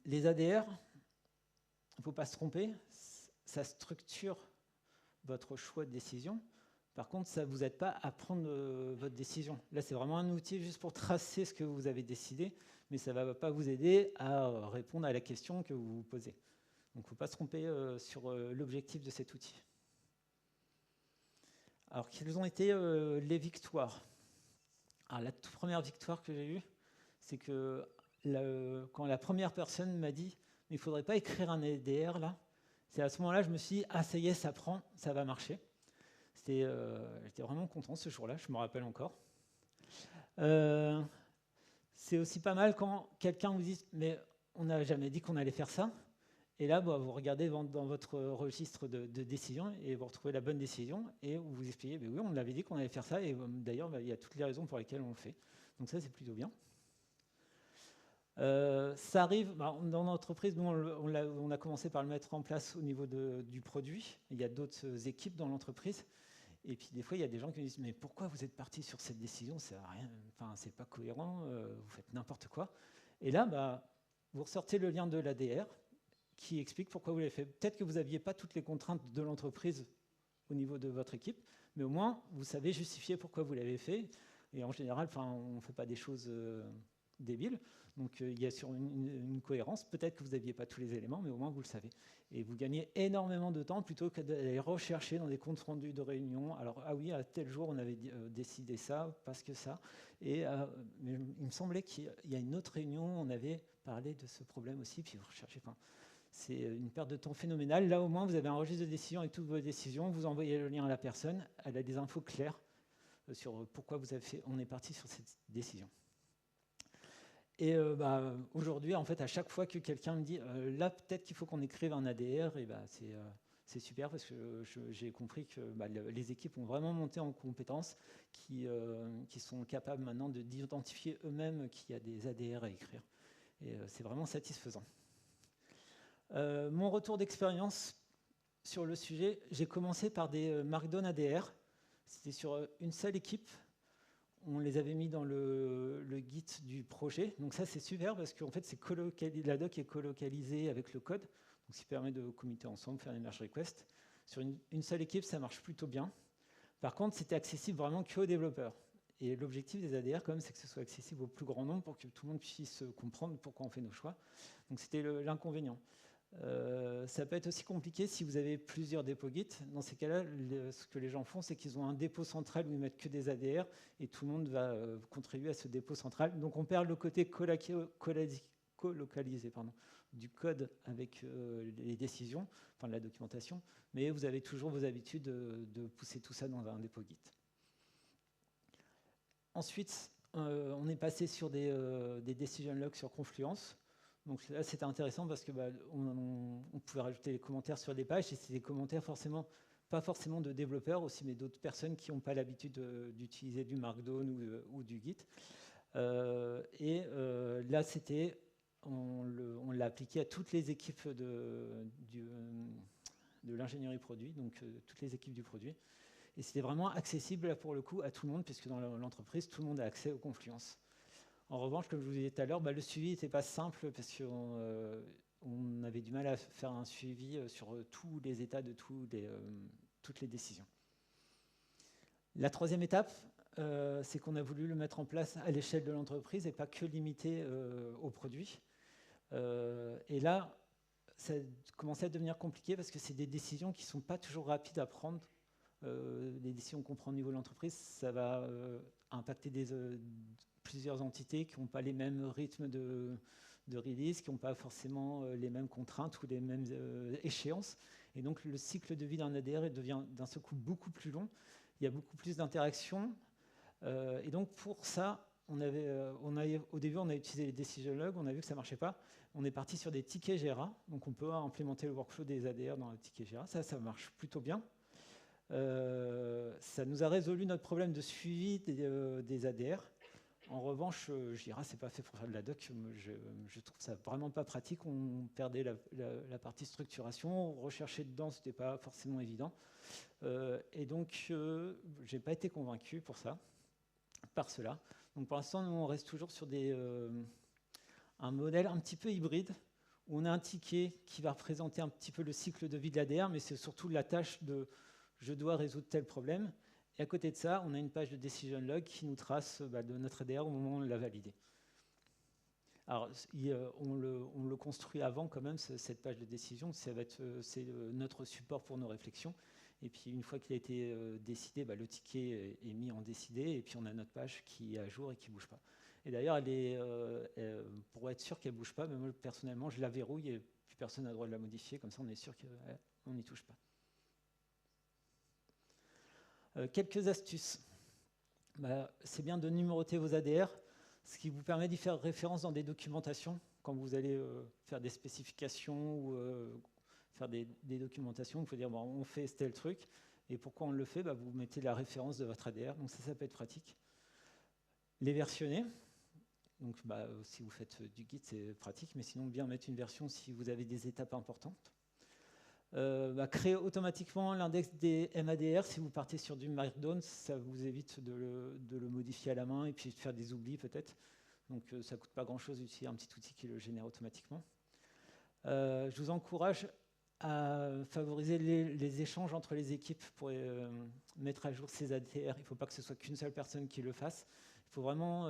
Les ADR, il ne faut pas se tromper, ça structure votre choix de décision, Par contre, ça ne vous aide pas à prendre votre décision. Là, c'est vraiment un outil juste pour tracer ce que vous avez décidé, mais ça ne va pas vous aider à répondre à la question que vous vous posez. Donc, il ne faut pas se tromper sur l'objectif de cet outil. Alors, quelles ont été les victoires? Alors, la toute première victoire que j'ai eue, c'est que quand la première personne m'a dit « mais il ne faudrait pas écrire un ADR là », c'est à ce moment-là que je me suis dit « ah, ça y est, ça prend, ça va marcher ». J'étais vraiment content ce jour-là, je me rappelle encore. C'est aussi pas mal quand quelqu'un vous dit « mais on n'a jamais dit qu'on allait faire ça ». Et là, vous regardez dans votre registre de décision et vous retrouvez la bonne décision et vous vous expliquez « oui, on avait dit qu'on allait faire ça » et d'ailleurs, il y a toutes les raisons pour lesquelles on le fait. Donc ça, c'est plutôt bien. Ça arrive, dans l'entreprise, nous on a commencé par le mettre en place au niveau du produit. Il y a d'autres équipes dans l'entreprise. Et puis des fois, il y a des gens qui disent « mais pourquoi vous êtes parti sur cette décision? C'est pas cohérent, vous faites n'importe quoi. » Et là, vous ressortez le lien de l'ADR qui explique pourquoi vous l'avez fait. Peut-être que vous n'aviez pas toutes les contraintes de l'entreprise au niveau de votre équipe, mais au moins, vous savez justifier pourquoi vous l'avez fait. Et en général, on ne fait pas des choses débiles. Donc, il y a sur une cohérence. Peut-être que vous n'aviez pas tous les éléments, mais au moins, vous le savez. Et vous gagnez énormément de temps plutôt que d'aller rechercher dans des comptes rendus de réunion. Alors, ah oui, à tel jour, on avait décidé ça, parce que ça. Et mais il me semblait qu'il y a une autre réunion, on avait parlé de ce problème aussi, puis vous recherchez. C'est une perte de temps phénoménale. Là, au moins, vous avez un registre de décision avec toutes vos décisions. Vous envoyez le lien à la personne. Elle a des infos claires sur pourquoi on est parti sur cette décision. Et aujourd'hui, en fait, à chaque fois que quelqu'un me dit là, peut-être qu'il faut qu'on écrive un ADR, et c'est super parce que j'ai compris que les équipes ont vraiment monté en compétences, qui sont capables maintenant d'identifier eux-mêmes qu'il y a des ADR à écrire. Et c'est vraiment satisfaisant. Mon retour d'expérience sur le sujet, j'ai commencé par des Markdown ADR. C'était sur une seule équipe. On les avait mis dans le Git du projet. Donc ça, c'est super parce qu'en fait, la doc est colocalisée avec le code, donc ce qui permet de committer ensemble, faire des merge requests. Sur une seule équipe, ça marche plutôt bien. Par contre, c'était accessible vraiment qu'aux développeurs. Et l'objectif des ADR, quand même, c'est que ce soit accessible au plus grand nombre pour que tout le monde puisse comprendre pourquoi on fait nos choix. Donc c'était l'inconvénient. Ça peut être aussi compliqué si vous avez plusieurs dépôts Git. Dans ces cas-là, ce que les gens font, c'est qu'ils ont un dépôt central où ils mettent que des ADR et tout le monde va contribuer à ce dépôt central. Donc on perd le côté colocalisé du code avec les décisions, enfin de la documentation, mais vous avez toujours vos habitudes de pousser tout ça dans un dépôt Git. Ensuite, on est passé sur des decision logs sur Confluence. Donc là, c'était intéressant parce que on pouvait rajouter les commentaires sur des pages et c'est des commentaires pas forcément de développeurs aussi, mais d'autres personnes qui n'ont pas l'habitude d'utiliser du Markdown ou du Git. Là, on l'a appliqué à toutes les équipes de l'ingénierie produit, donc toutes les équipes du produit. Et c'était vraiment accessible là, pour le coup à tout le monde, puisque dans l'entreprise, tout le monde a accès aux Confluence. En revanche, comme je vous disais tout à l'heure, le suivi n'était pas simple parce qu'on avait du mal à faire un suivi sur tous les états de toutes les décisions. La troisième étape, c'est qu'on a voulu le mettre en place à l'échelle de l'entreprise et pas que limité aux produits. Et là, ça commençait à devenir compliqué parce que c'est des décisions qui ne sont pas toujours rapides à prendre. Les décisions qu'on prend au niveau de l'entreprise, ça va impacter plusieurs entités qui n'ont pas les mêmes rythmes de release, qui n'ont pas forcément les mêmes contraintes ou les mêmes échéances. Et donc le cycle de vie d'un ADR devient d'un seul coup beaucoup plus long. Il y a beaucoup plus d'interactions. Et donc pour ça, au début, on a utilisé les decision logs, on a vu que ça ne marchait pas. On est parti sur des tickets Jira. Donc on peut implémenter le workflow des ADR dans les tickets Jira. Ça marche plutôt bien. Ça nous a résolu notre problème de suivi des ADR. En revanche, Jira, c'est pas fait pour faire de la doc. Je trouve ça vraiment pas pratique. On perdait la partie structuration. Rechercher dedans, c'était pas forcément évident. Et donc, j'ai pas été convaincu par cela. Donc, pour l'instant, nous, on reste toujours sur un modèle un petit peu hybride, où on a un ticket qui va représenter un petit peu le cycle de vie de l'ADR, mais c'est surtout la tâche de je dois résoudre tel problème. Et à côté de ça, on a une page de decision log qui nous trace de notre ADR au moment où on l'a validé. Alors, on le construit avant quand même, cette page de décision. C'est notre support pour nos réflexions. Et puis, une fois qu'il a été décidé, le ticket est mis en décidé. Et puis, on a notre page qui est à jour et qui ne bouge pas. Et d'ailleurs, pour être sûr qu'elle ne bouge pas, moi, personnellement, je la verrouille et plus personne n'a le droit de la modifier. Comme ça, on est sûr qu'on n'y touche pas. Quelques astuces. C'est bien de numéroter vos ADR, ce qui vous permet d'y faire référence dans des documentations, quand vous allez faire des spécifications ou faire des documentations. Il faut dire, on fait tel truc, et pourquoi on le fait, vous mettez la référence de votre ADR, donc ça peut être pratique. Les versionner, donc si vous faites du Git, c'est pratique, mais sinon bien mettre une version si vous avez des étapes importantes. Créer automatiquement l'index des MADR. Si vous partez sur du Markdown, ça vous évite de le modifier à la main et puis de faire des oublis peut-être. Donc ça ne coûte pas grand-chose d'utiliser un petit outil qui le génère automatiquement. Je vous encourage à favoriser les échanges entre les équipes pour mettre à jour ces ADR. Il ne faut pas que ce soit qu'une seule personne qui le fasse. Il faut vraiment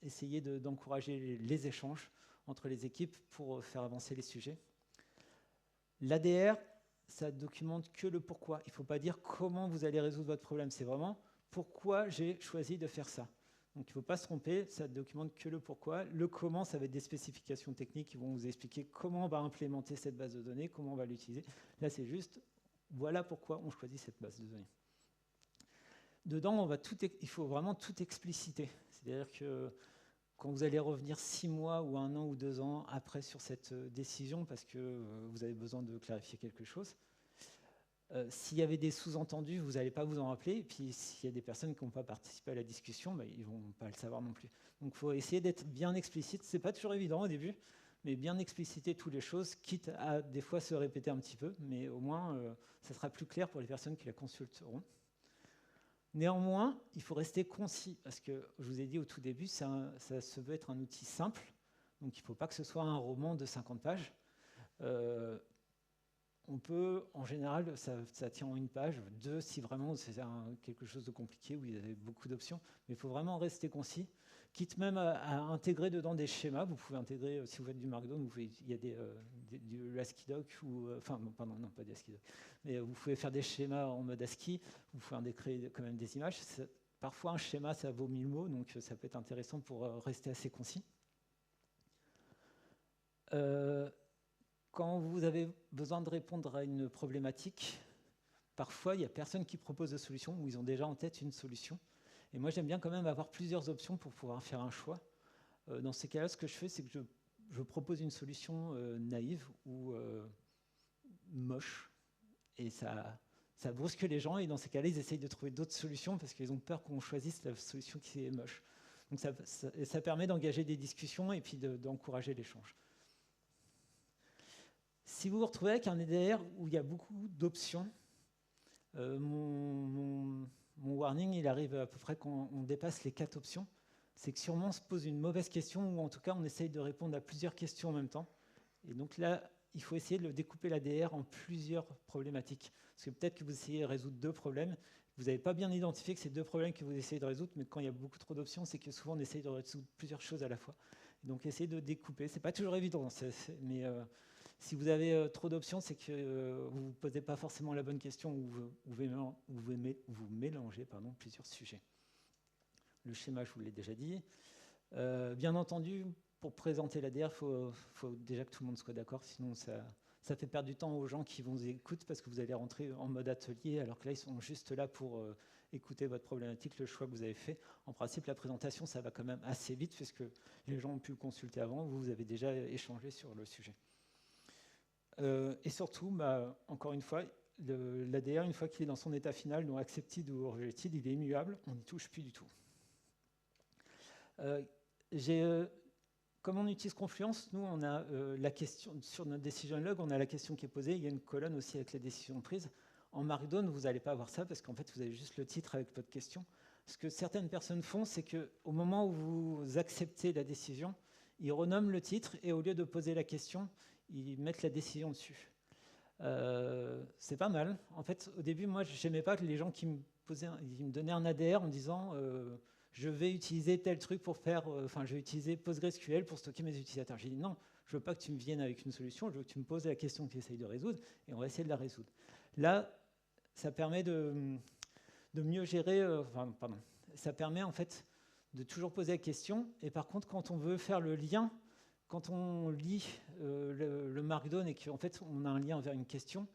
essayer d'encourager les échanges entre les équipes pour faire avancer les sujets. L'ADR, ça documente que le pourquoi. Il ne faut pas dire comment vous allez résoudre votre problème. C'est vraiment pourquoi j'ai choisi de faire ça. Donc il ne faut pas se tromper, ça documente que le pourquoi. Le comment, ça va être des spécifications techniques qui vont vous expliquer comment on va implémenter cette base de données, comment on va l'utiliser. Là, c'est juste, voilà pourquoi on choisit cette base de données. Dedans, il faut vraiment tout expliciter. C'est-à-dire que quand vous allez revenir 6 mois ou 1 an ou 2 ans après sur cette décision parce que vous avez besoin de clarifier quelque chose, s'il y avait des sous-entendus, vous n'allez pas vous en rappeler. Et puis s'il y a des personnes qui n'ont pas participé à la discussion, ils ne vont pas le savoir non plus. Donc il faut essayer d'être bien explicite. Ce n'est pas toujours évident au début, mais bien expliciter toutes les choses, quitte à des fois se répéter un petit peu, mais au moins ça sera plus clair pour les personnes qui la consulteront. Néanmoins, il faut rester concis, parce que je vous ai dit au tout début, ça se veut être un outil simple, donc il ne faut pas que ce soit un roman de 50 pages. On peut, en général, ça tient en une page, 2 si vraiment c'est quelque chose de compliqué où il y a beaucoup d'options, mais il faut vraiment rester concis, quitte même à intégrer dedans des schémas. Vous pouvez intégrer, si vous faites du Markdown, il y a du ASCII-doc, pardon, non pas du ASCII-doc, mais vous pouvez faire des schémas en mode ASCII, vous pouvez créer quand même des images. Parfois, un schéma, ça vaut 1000 mots, donc ça peut être intéressant pour rester assez concis. Quand vous avez besoin de répondre à une problématique, parfois, il n'y a personne qui propose de solution, ou ils ont déjà en tête une solution. Et moi, j'aime bien quand même avoir plusieurs options pour pouvoir faire un choix. Dans ces cas-là, ce que je fais, c'est que je propose une solution naïve ou moche. Et ça brusque les gens. Et dans ces cas-là, ils essayent de trouver d'autres solutions parce qu'ils ont peur qu'on choisisse la solution qui est moche. Donc ça permet d'engager des discussions et puis d'encourager l'échange. Si vous vous retrouvez avec un ADR où il y a beaucoup d'options, mon warning, il arrive à peu près quand on dépasse les 4 options. C'est que sûrement on se pose une mauvaise question ou en tout cas on essaye de répondre à plusieurs questions en même temps. Et donc là, il faut essayer de découper l'ADR en plusieurs problématiques. Parce que peut-être que vous essayez de résoudre 2 problèmes, vous n'avez pas bien identifié que c'est 2 problèmes que vous essayez de résoudre, mais quand il y a beaucoup trop d'options, c'est que souvent on essaye de résoudre plusieurs choses à la fois. Et donc essayez de découper. C'est pas toujours évident, mais si vous avez trop d'options, c'est que vous ne posez pas forcément la bonne question ou vous mélangez plusieurs sujets. Le schéma, je vous l'ai déjà dit. Bien entendu, pour présenter l'ADR, il faut déjà que tout le monde soit d'accord, sinon ça fait perdre du temps aux gens qui vous écoutent parce que vous allez rentrer en mode atelier, alors que là, ils sont juste là pour écouter votre problématique, le choix que vous avez fait. En principe, la présentation, ça va quand même assez vite puisque les gens ont pu le consulter avant, vous avez déjà échangé sur le sujet. Et surtout, encore une fois, l'ADR, une fois qu'il est dans son état final, donc accepted ou rejected, il est immuable, on n'y touche plus du tout. Comme on utilise Confluence, nous, on a la question, sur notre decision log, on a la question qui est posée, il y a une colonne aussi avec la décision prise. En Markdown, vous n'allez pas avoir ça, parce qu'en fait, vous avez juste le titre avec votre question. Ce que certaines personnes font, c'est qu'au moment où vous acceptez la décision, ils renomment le titre, et au lieu de poser la question, ils mettent la décision dessus. C'est pas mal. En fait, au début, moi, je n'aimais pas que les gens qui ils me donnaient un ADR en me disant je vais utiliser tel truc pour faire, je vais utiliser PostgreSQL pour stocker mes utilisateurs. J'ai dit non, je veux pas que tu me viennes avec une solution, je veux que tu me poses la question que tu essayes de résoudre et on va essayer de la résoudre. Là, ça permet de mieux gérer, ça permet en fait de toujours poser la question, et par contre, quand on veut faire le lien, quand on lit le Markdown et qu'en fait on a un lien vers une question,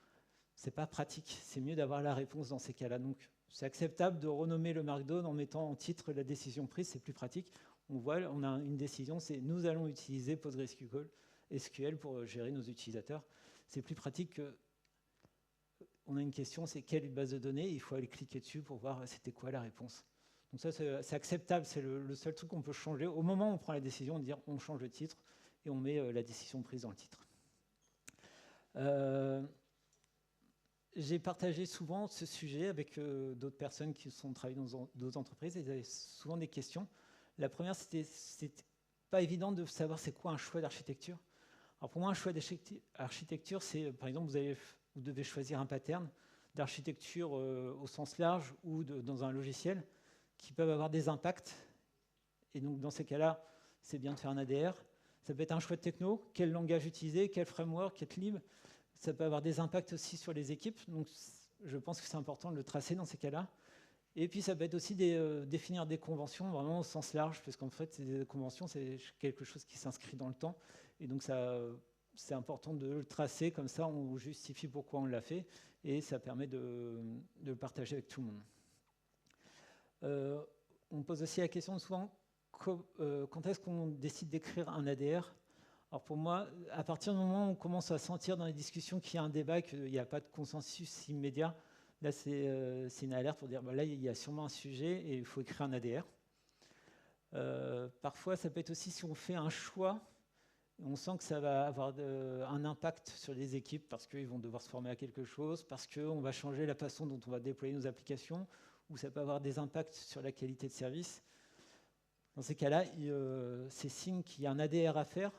c'est pas pratique, c'est mieux d'avoir la réponse dans ces cas-là. Donc c'est acceptable de renommer le Markdown en mettant en titre la décision prise, c'est plus pratique. On voit, on a une décision, c'est nous allons utiliser PostgreSQL pour gérer nos utilisateurs. C'est plus pratique que on a une question, c'est quelle base de données, il faut aller cliquer dessus pour voir c'était quoi la réponse. Donc ça, c'est acceptable, c'est le seul truc qu'on peut changer. Au moment où on prend la décision, on change le titre et on met la décision prise dans le titre. J'ai partagé souvent ce sujet avec d'autres personnes qui sont travaillées dans d'autres entreprises et ils avaient souvent des questions. La première, c'était pas évident de savoir c'est quoi un choix d'architecture. Alors pour moi, un choix d'architecture, c'est par exemple, vous devez choisir un pattern d'architecture au sens large ou dans un logiciel qui peuvent avoir des impacts. Et donc dans ces cas-là, c'est bien de faire un ADR. Ça peut être un choix de techno, quel langage utiliser, quel framework, quel lib. Ça peut avoir des impacts aussi sur les équipes, donc je pense que c'est important de le tracer dans ces cas-là. Et puis ça peut être aussi définir des conventions vraiment au sens large, parce qu'en fait, des conventions, c'est quelque chose qui s'inscrit dans le temps. Et donc c'est important de le tracer, comme ça on justifie pourquoi on l'a fait, et ça permet de le partager avec tout le monde. On pose aussi la question souvent, quand est-ce qu'on décide d'écrire un ADR ? Alors pour moi, à partir du moment où on commence à sentir dans les discussions qu'il y a un débat, qu'il n'y a pas de consensus immédiat, là c'est une alerte pour dire là il y a sûrement un sujet et il faut écrire un ADR. Parfois ça peut être aussi si on fait un choix, on sent que ça va avoir un impact sur les équipes parce qu'ils vont devoir se former à quelque chose, parce qu'on va changer la façon dont on va déployer nos applications, ou ça peut avoir des impacts sur la qualité de service. Dans ces cas-là, c'est signe qu'il y a un ADR à faire,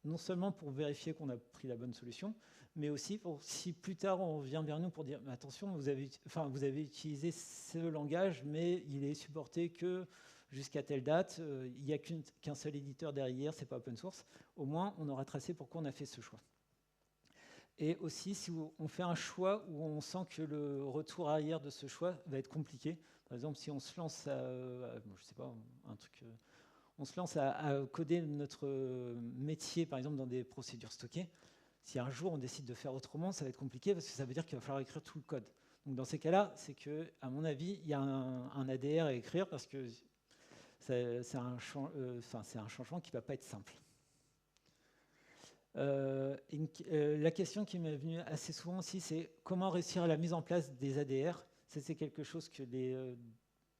non seulement pour vérifier qu'on a pris la bonne solution, mais aussi pour si plus tard on vient vers nous pour dire attention, vous avez utilisé ce langage, mais il est supporté que jusqu'à telle date, il n'y a qu'un seul éditeur derrière, c'est pas open source. Au moins, on aura tracé pourquoi on a fait ce choix. Et aussi, si on fait un choix où on sent que le retour arrière de ce choix va être compliqué, par exemple, si on se lance je sais pas, un truc... on se lance à coder notre métier, par exemple, dans des procédures stockées. Si un jour on décide de faire autrement, ça va être compliqué parce que ça veut dire qu'il va falloir écrire tout le code. Donc dans ces cas-là, c'est que, à mon avis, il y a un ADR à écrire parce que c'est un changement qui ne va pas être simple. La question qui m'est venue assez souvent aussi, c'est comment réussir la mise en place des ADR. C'est quelque chose que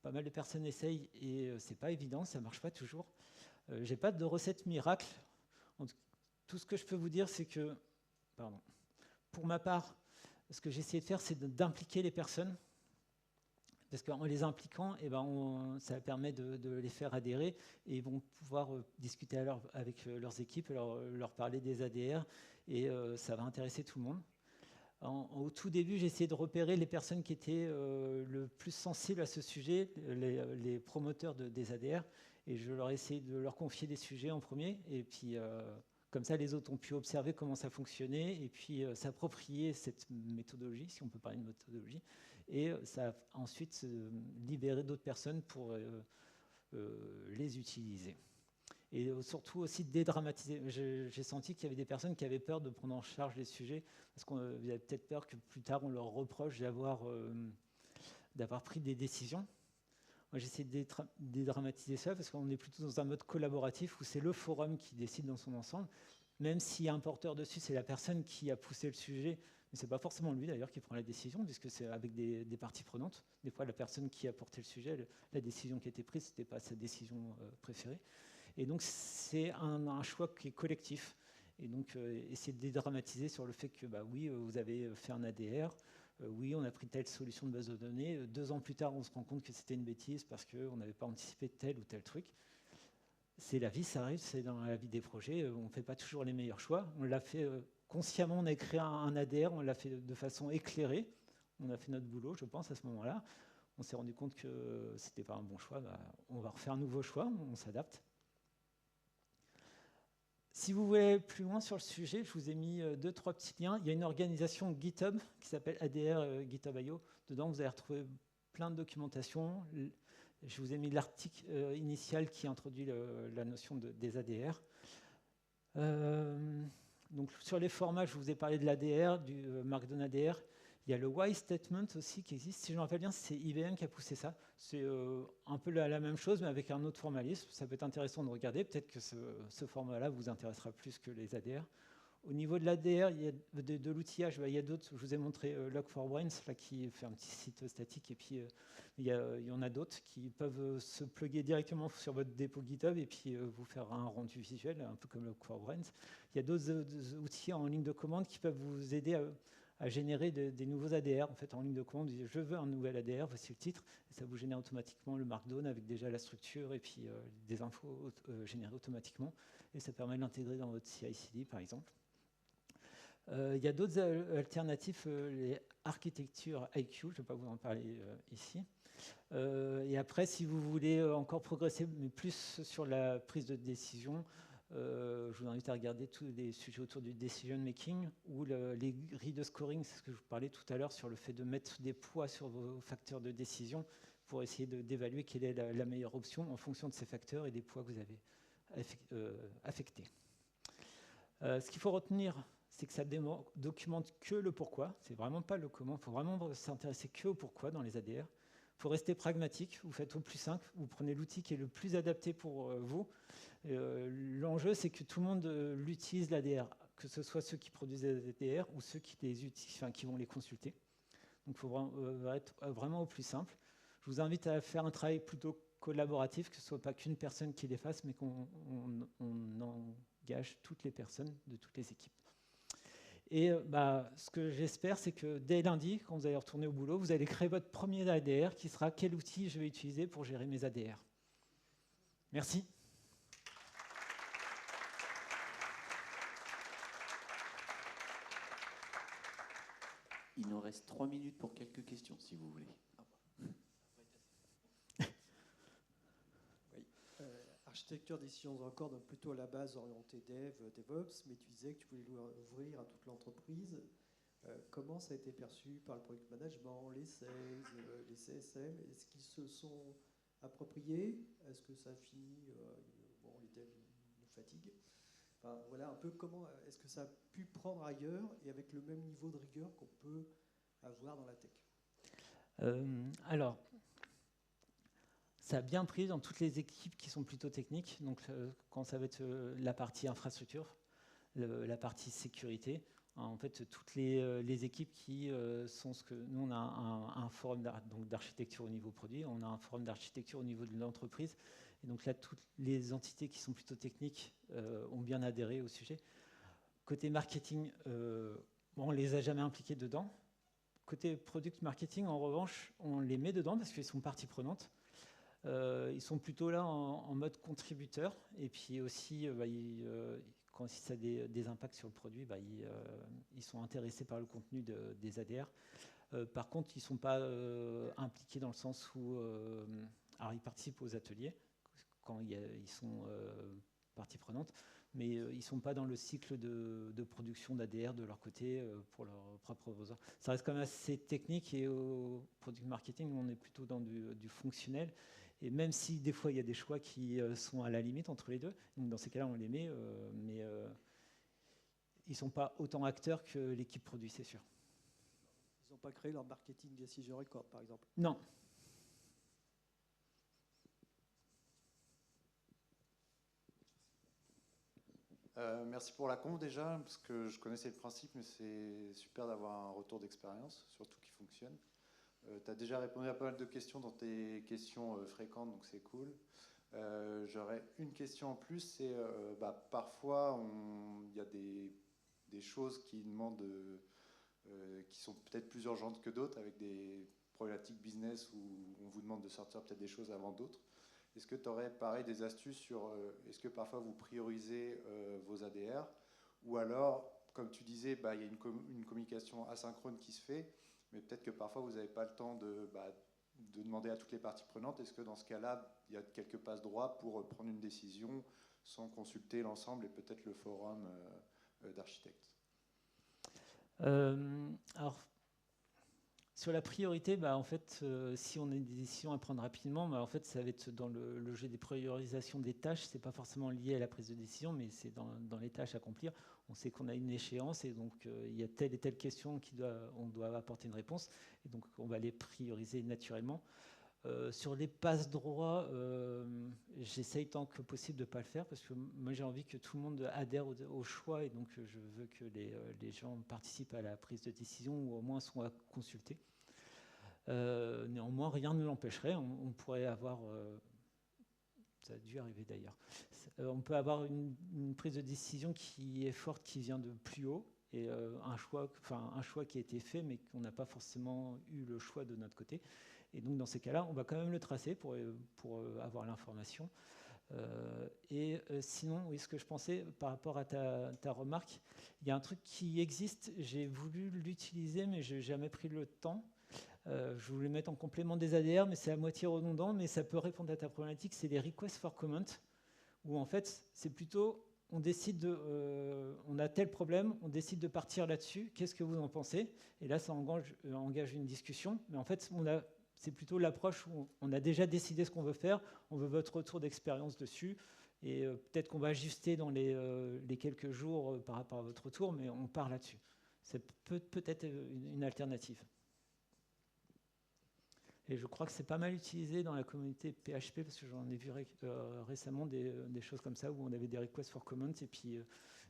pas mal de personnes essayent et c'est pas évident, ça marche pas toujours. J'ai pas de recette miracle. Tout ce que je peux vous dire, c'est que, pour ma part, ce que j'ai essayé de faire, c'est d'impliquer les personnes, parce qu'en les impliquant, ça permet de les faire adhérer et ils vont pouvoir discuter avec leurs équipes, leur parler des ADR et ça va intéresser tout le monde. Au tout début, j'ai essayé de repérer les personnes qui étaient le plus sensibles à ce sujet, les promoteurs des ADR, et je leur ai essayé de leur confier des sujets en premier, et puis comme ça, les autres ont pu observer comment ça fonctionnait, et puis s'approprier cette méthodologie, si on peut parler de méthodologie, et ça a ensuite libéré d'autres personnes pour les utiliser. Et surtout aussi dédramatiser. J'ai senti qu'il y avait des personnes qui avaient peur de prendre en charge les sujets, parce qu'on avait peut-être peur que plus tard on leur reproche d'avoir pris des décisions. Moi j'essaie de dédramatiser ça, parce qu'on est plutôt dans un mode collaboratif, où c'est le forum qui décide dans son ensemble. Même s'il y a un porteur dessus, c'est la personne qui a poussé le sujet, mais ce n'est pas forcément lui d'ailleurs qui prend la décision, puisque c'est avec des parties prenantes. Des fois la personne qui a porté le sujet, la décision qui a été prise, ce n'était pas sa décision préférée. Et donc, c'est un choix qui est collectif. Et donc, essayer de dédramatiser sur le fait que, oui, vous avez fait un ADR, oui, on a pris telle solution de base de données. 2 ans plus tard, on se rend compte que c'était une bêtise parce qu'on n'avait pas anticipé tel ou tel truc. C'est la vie, ça arrive, c'est dans la vie des projets. On ne fait pas toujours les meilleurs choix. On l'a fait consciemment, on a créé un ADR, on l'a fait de façon éclairée. On a fait notre boulot, je pense, à ce moment-là. On s'est rendu compte que ce n'était pas un bon choix. On va refaire un nouveau choix, on s'adapte. Si vous voulez aller plus loin sur le sujet, je vous ai mis 2-3 petits liens. Il y a une organisation GitHub qui s'appelle ADR GitHub.io. Dedans, vous allez retrouver plein de documentation. Je vous ai mis l'article initial qui introduit la notion des ADR. Donc, sur les formats, je vous ai parlé de l'ADR, du Markdown ADR. Il y a le why statement aussi qui existe. Si je me rappelle bien, c'est IBM qui a poussé ça. C'est un peu la même chose, mais avec un autre formalisme. Ça peut être intéressant de regarder. Peut-être que ce format-là vous intéressera plus que les ADR. Au niveau de l'ADR, il y a de l'outillage. Il y a d'autres. Je vous ai montré Log4Brains, là, qui fait un petit site statique. Et puis, il y en a d'autres qui peuvent se plugger directement sur votre dépôt GitHub et puis vous faire un rendu visuel, un peu comme Log4Brains. Il y a d'autres outils en ligne de commande qui peuvent vous aider à générer des nouveaux ADR. En fait, en ligne de commande, vous dites je veux un nouvel ADR, voici le titre, et ça vous génère automatiquement le Markdown avec déjà la structure et puis des infos générées automatiquement, et ça permet de l'intégrer dans votre CI/CD, par exemple. Il y a d'autres alternatives, les architectures IQ, je ne vais pas vous en parler ici. Et après, si vous voulez encore progresser, mais plus sur la prise de décision, je vous invite à regarder tous les sujets autour du decision making ou les grilles de scoring, c'est ce que je vous parlais tout à l'heure sur le fait de mettre des poids sur vos facteurs de décision pour essayer d'évaluer quelle est la meilleure option en fonction de ces facteurs et des poids que vous avez affectés. Ce qu'il faut retenir, c'est que ça documente que le pourquoi, c'est vraiment pas le comment, il faut vraiment s'intéresser que au pourquoi dans les ADR. Il faut rester pragmatique, vous faites au plus simple, vous prenez l'outil qui est le plus adapté pour vous. L'enjeu, c'est que tout le monde l'utilise l'ADR, que ce soit ceux qui produisent les ADR ou ceux qui vont les consulter. Donc il faut être vraiment au plus simple. Je vous invite à faire un travail plutôt collaboratif, que ce ne soit pas qu'une personne qui les fasse, mais qu'on engage toutes les personnes de toutes les équipes. Et ce que j'espère, c'est que dès lundi, quand vous allez retourner au boulot, vous allez créer votre premier ADR qui sera quel outil je vais utiliser pour gérer mes ADR. Merci. Il nous reste 3 minutes pour quelques questions, si vous voulez. Oui. Architecture décision record, donc plutôt à la base orientée DevOps, mais tu disais que tu voulais l'ouvrir à toute l'entreprise. Comment ça a été perçu par le product management, les sales, les CSM? Est-ce qu'ils se sont appropriés? Est-ce que ça finit bon, les devs nous fatiguent. Enfin, voilà un peu comment est-ce que ça a pu prendre ailleurs et avec le même niveau de rigueur qu'on peut avoir dans la tech. Alors, ça a bien pris dans toutes les équipes qui sont plutôt techniques. Donc, quand ça va être la partie infrastructure, la partie sécurité, en fait, toutes les équipes qui sont ce que nous, on a un forum d'architecture au niveau produit, on a un forum d'architecture au niveau de l'entreprise. Et donc là, toutes les entités qui sont plutôt techniques ont bien adhéré au sujet. Côté marketing, on ne les a jamais impliqués dedans. Côté product marketing, en revanche, on les met dedans parce qu'ils sont partie prenante. Ils sont plutôt là en mode contributeur. Et puis aussi, quand ça a des impacts sur le produit, ils sont intéressés par le contenu des ADR. Par contre, ils ne sont pas impliqués dans le sens où alors ils participent aux ateliers quand ils sont partie prenante, mais ils ne sont pas dans le cycle de production d'ADR de leur côté pour leur propre besoin. Ça reste quand même assez technique et au product marketing, on est plutôt dans du fonctionnel. Et même si des fois il y a des choix qui sont à la limite entre les deux, donc dans ces cas-là on les met, mais ils ne sont pas autant acteurs que l'équipe produit, c'est sûr. Ils n'ont pas créé leur marketing decision record, par exemple? Non. Merci pour la conf déjà, parce que je connaissais le principe, mais c'est super d'avoir un retour d'expérience, surtout qui fonctionne. Tu as déjà répondu à pas mal de questions dans tes questions fréquentes, donc c'est cool. J'aurais une question en plus, c'est parfois il y a des choses qui demandent, qui sont peut-être plus urgentes que d'autres, avec des problématiques business où on vous demande de sortir peut-être des choses avant d'autres. Est-ce que tu aurais pareil des astuces sur est-ce que parfois vous priorisez vos ADR ou alors comme tu disais, il y a une communication asynchrone qui se fait, mais peut-être que parfois vous n'avez pas le temps de demander à toutes les parties prenantes. Est-ce que dans ce cas-là, il y a quelques passes droits pour prendre une décision sans consulter l'ensemble et peut-être le forum d'architectes? Alors, sur la priorité, en fait, si on a des décisions à prendre rapidement, en fait, ça va être dans le jeu des priorisations des tâches. C'est pas forcément lié à la prise de décision, mais c'est dans les tâches à accomplir. On sait qu'on a une échéance et donc il y a telle et telle question on doit apporter une réponse. Et donc, on va les prioriser naturellement. Sur les passes droits, j'essaye tant que possible de ne pas le faire parce que moi j'ai envie que tout le monde adhère au choix et donc je veux que les gens participent à la prise de décision ou au moins soient consultés. Néanmoins, rien ne l'empêcherait. On pourrait avoir, ça a dû arriver d'ailleurs, on peut avoir une prise de décision qui est forte, qui vient de plus haut et un choix qui a été fait mais qu'on n'a pas forcément eu le choix de notre côté. Et donc, dans ces cas-là, on va quand même le tracer pour avoir l'information. Sinon, oui, ce que je pensais par rapport à ta remarque, il y a un truc qui existe, j'ai voulu l'utiliser, mais je n'ai jamais pris le temps. Je voulais mettre en complément des ADR, mais c'est à moitié redondant, mais ça peut répondre à ta problématique, c'est les requests for comment, où en fait, c'est plutôt, on a tel problème, on décide de partir là-dessus, qu'est-ce que vous en pensez? Et là, ça engage une discussion, mais en fait, c'est plutôt l'approche où on a déjà décidé ce qu'on veut faire, on veut votre retour d'expérience dessus, et peut-être qu'on va ajuster dans les quelques jours par rapport à votre retour, mais on part là-dessus. C'est peut-être une alternative. Et je crois que c'est pas mal utilisé dans la communauté PHP, parce que j'en ai vu récemment des choses comme ça, où on avait des requests for comments, et puis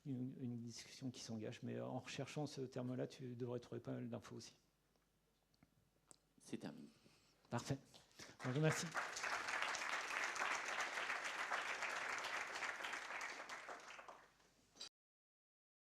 une discussion qui s'engage. Mais en recherchant ce terme-là, tu devrais trouver pas mal d'infos aussi. C'est terminé. Parfait. Merci.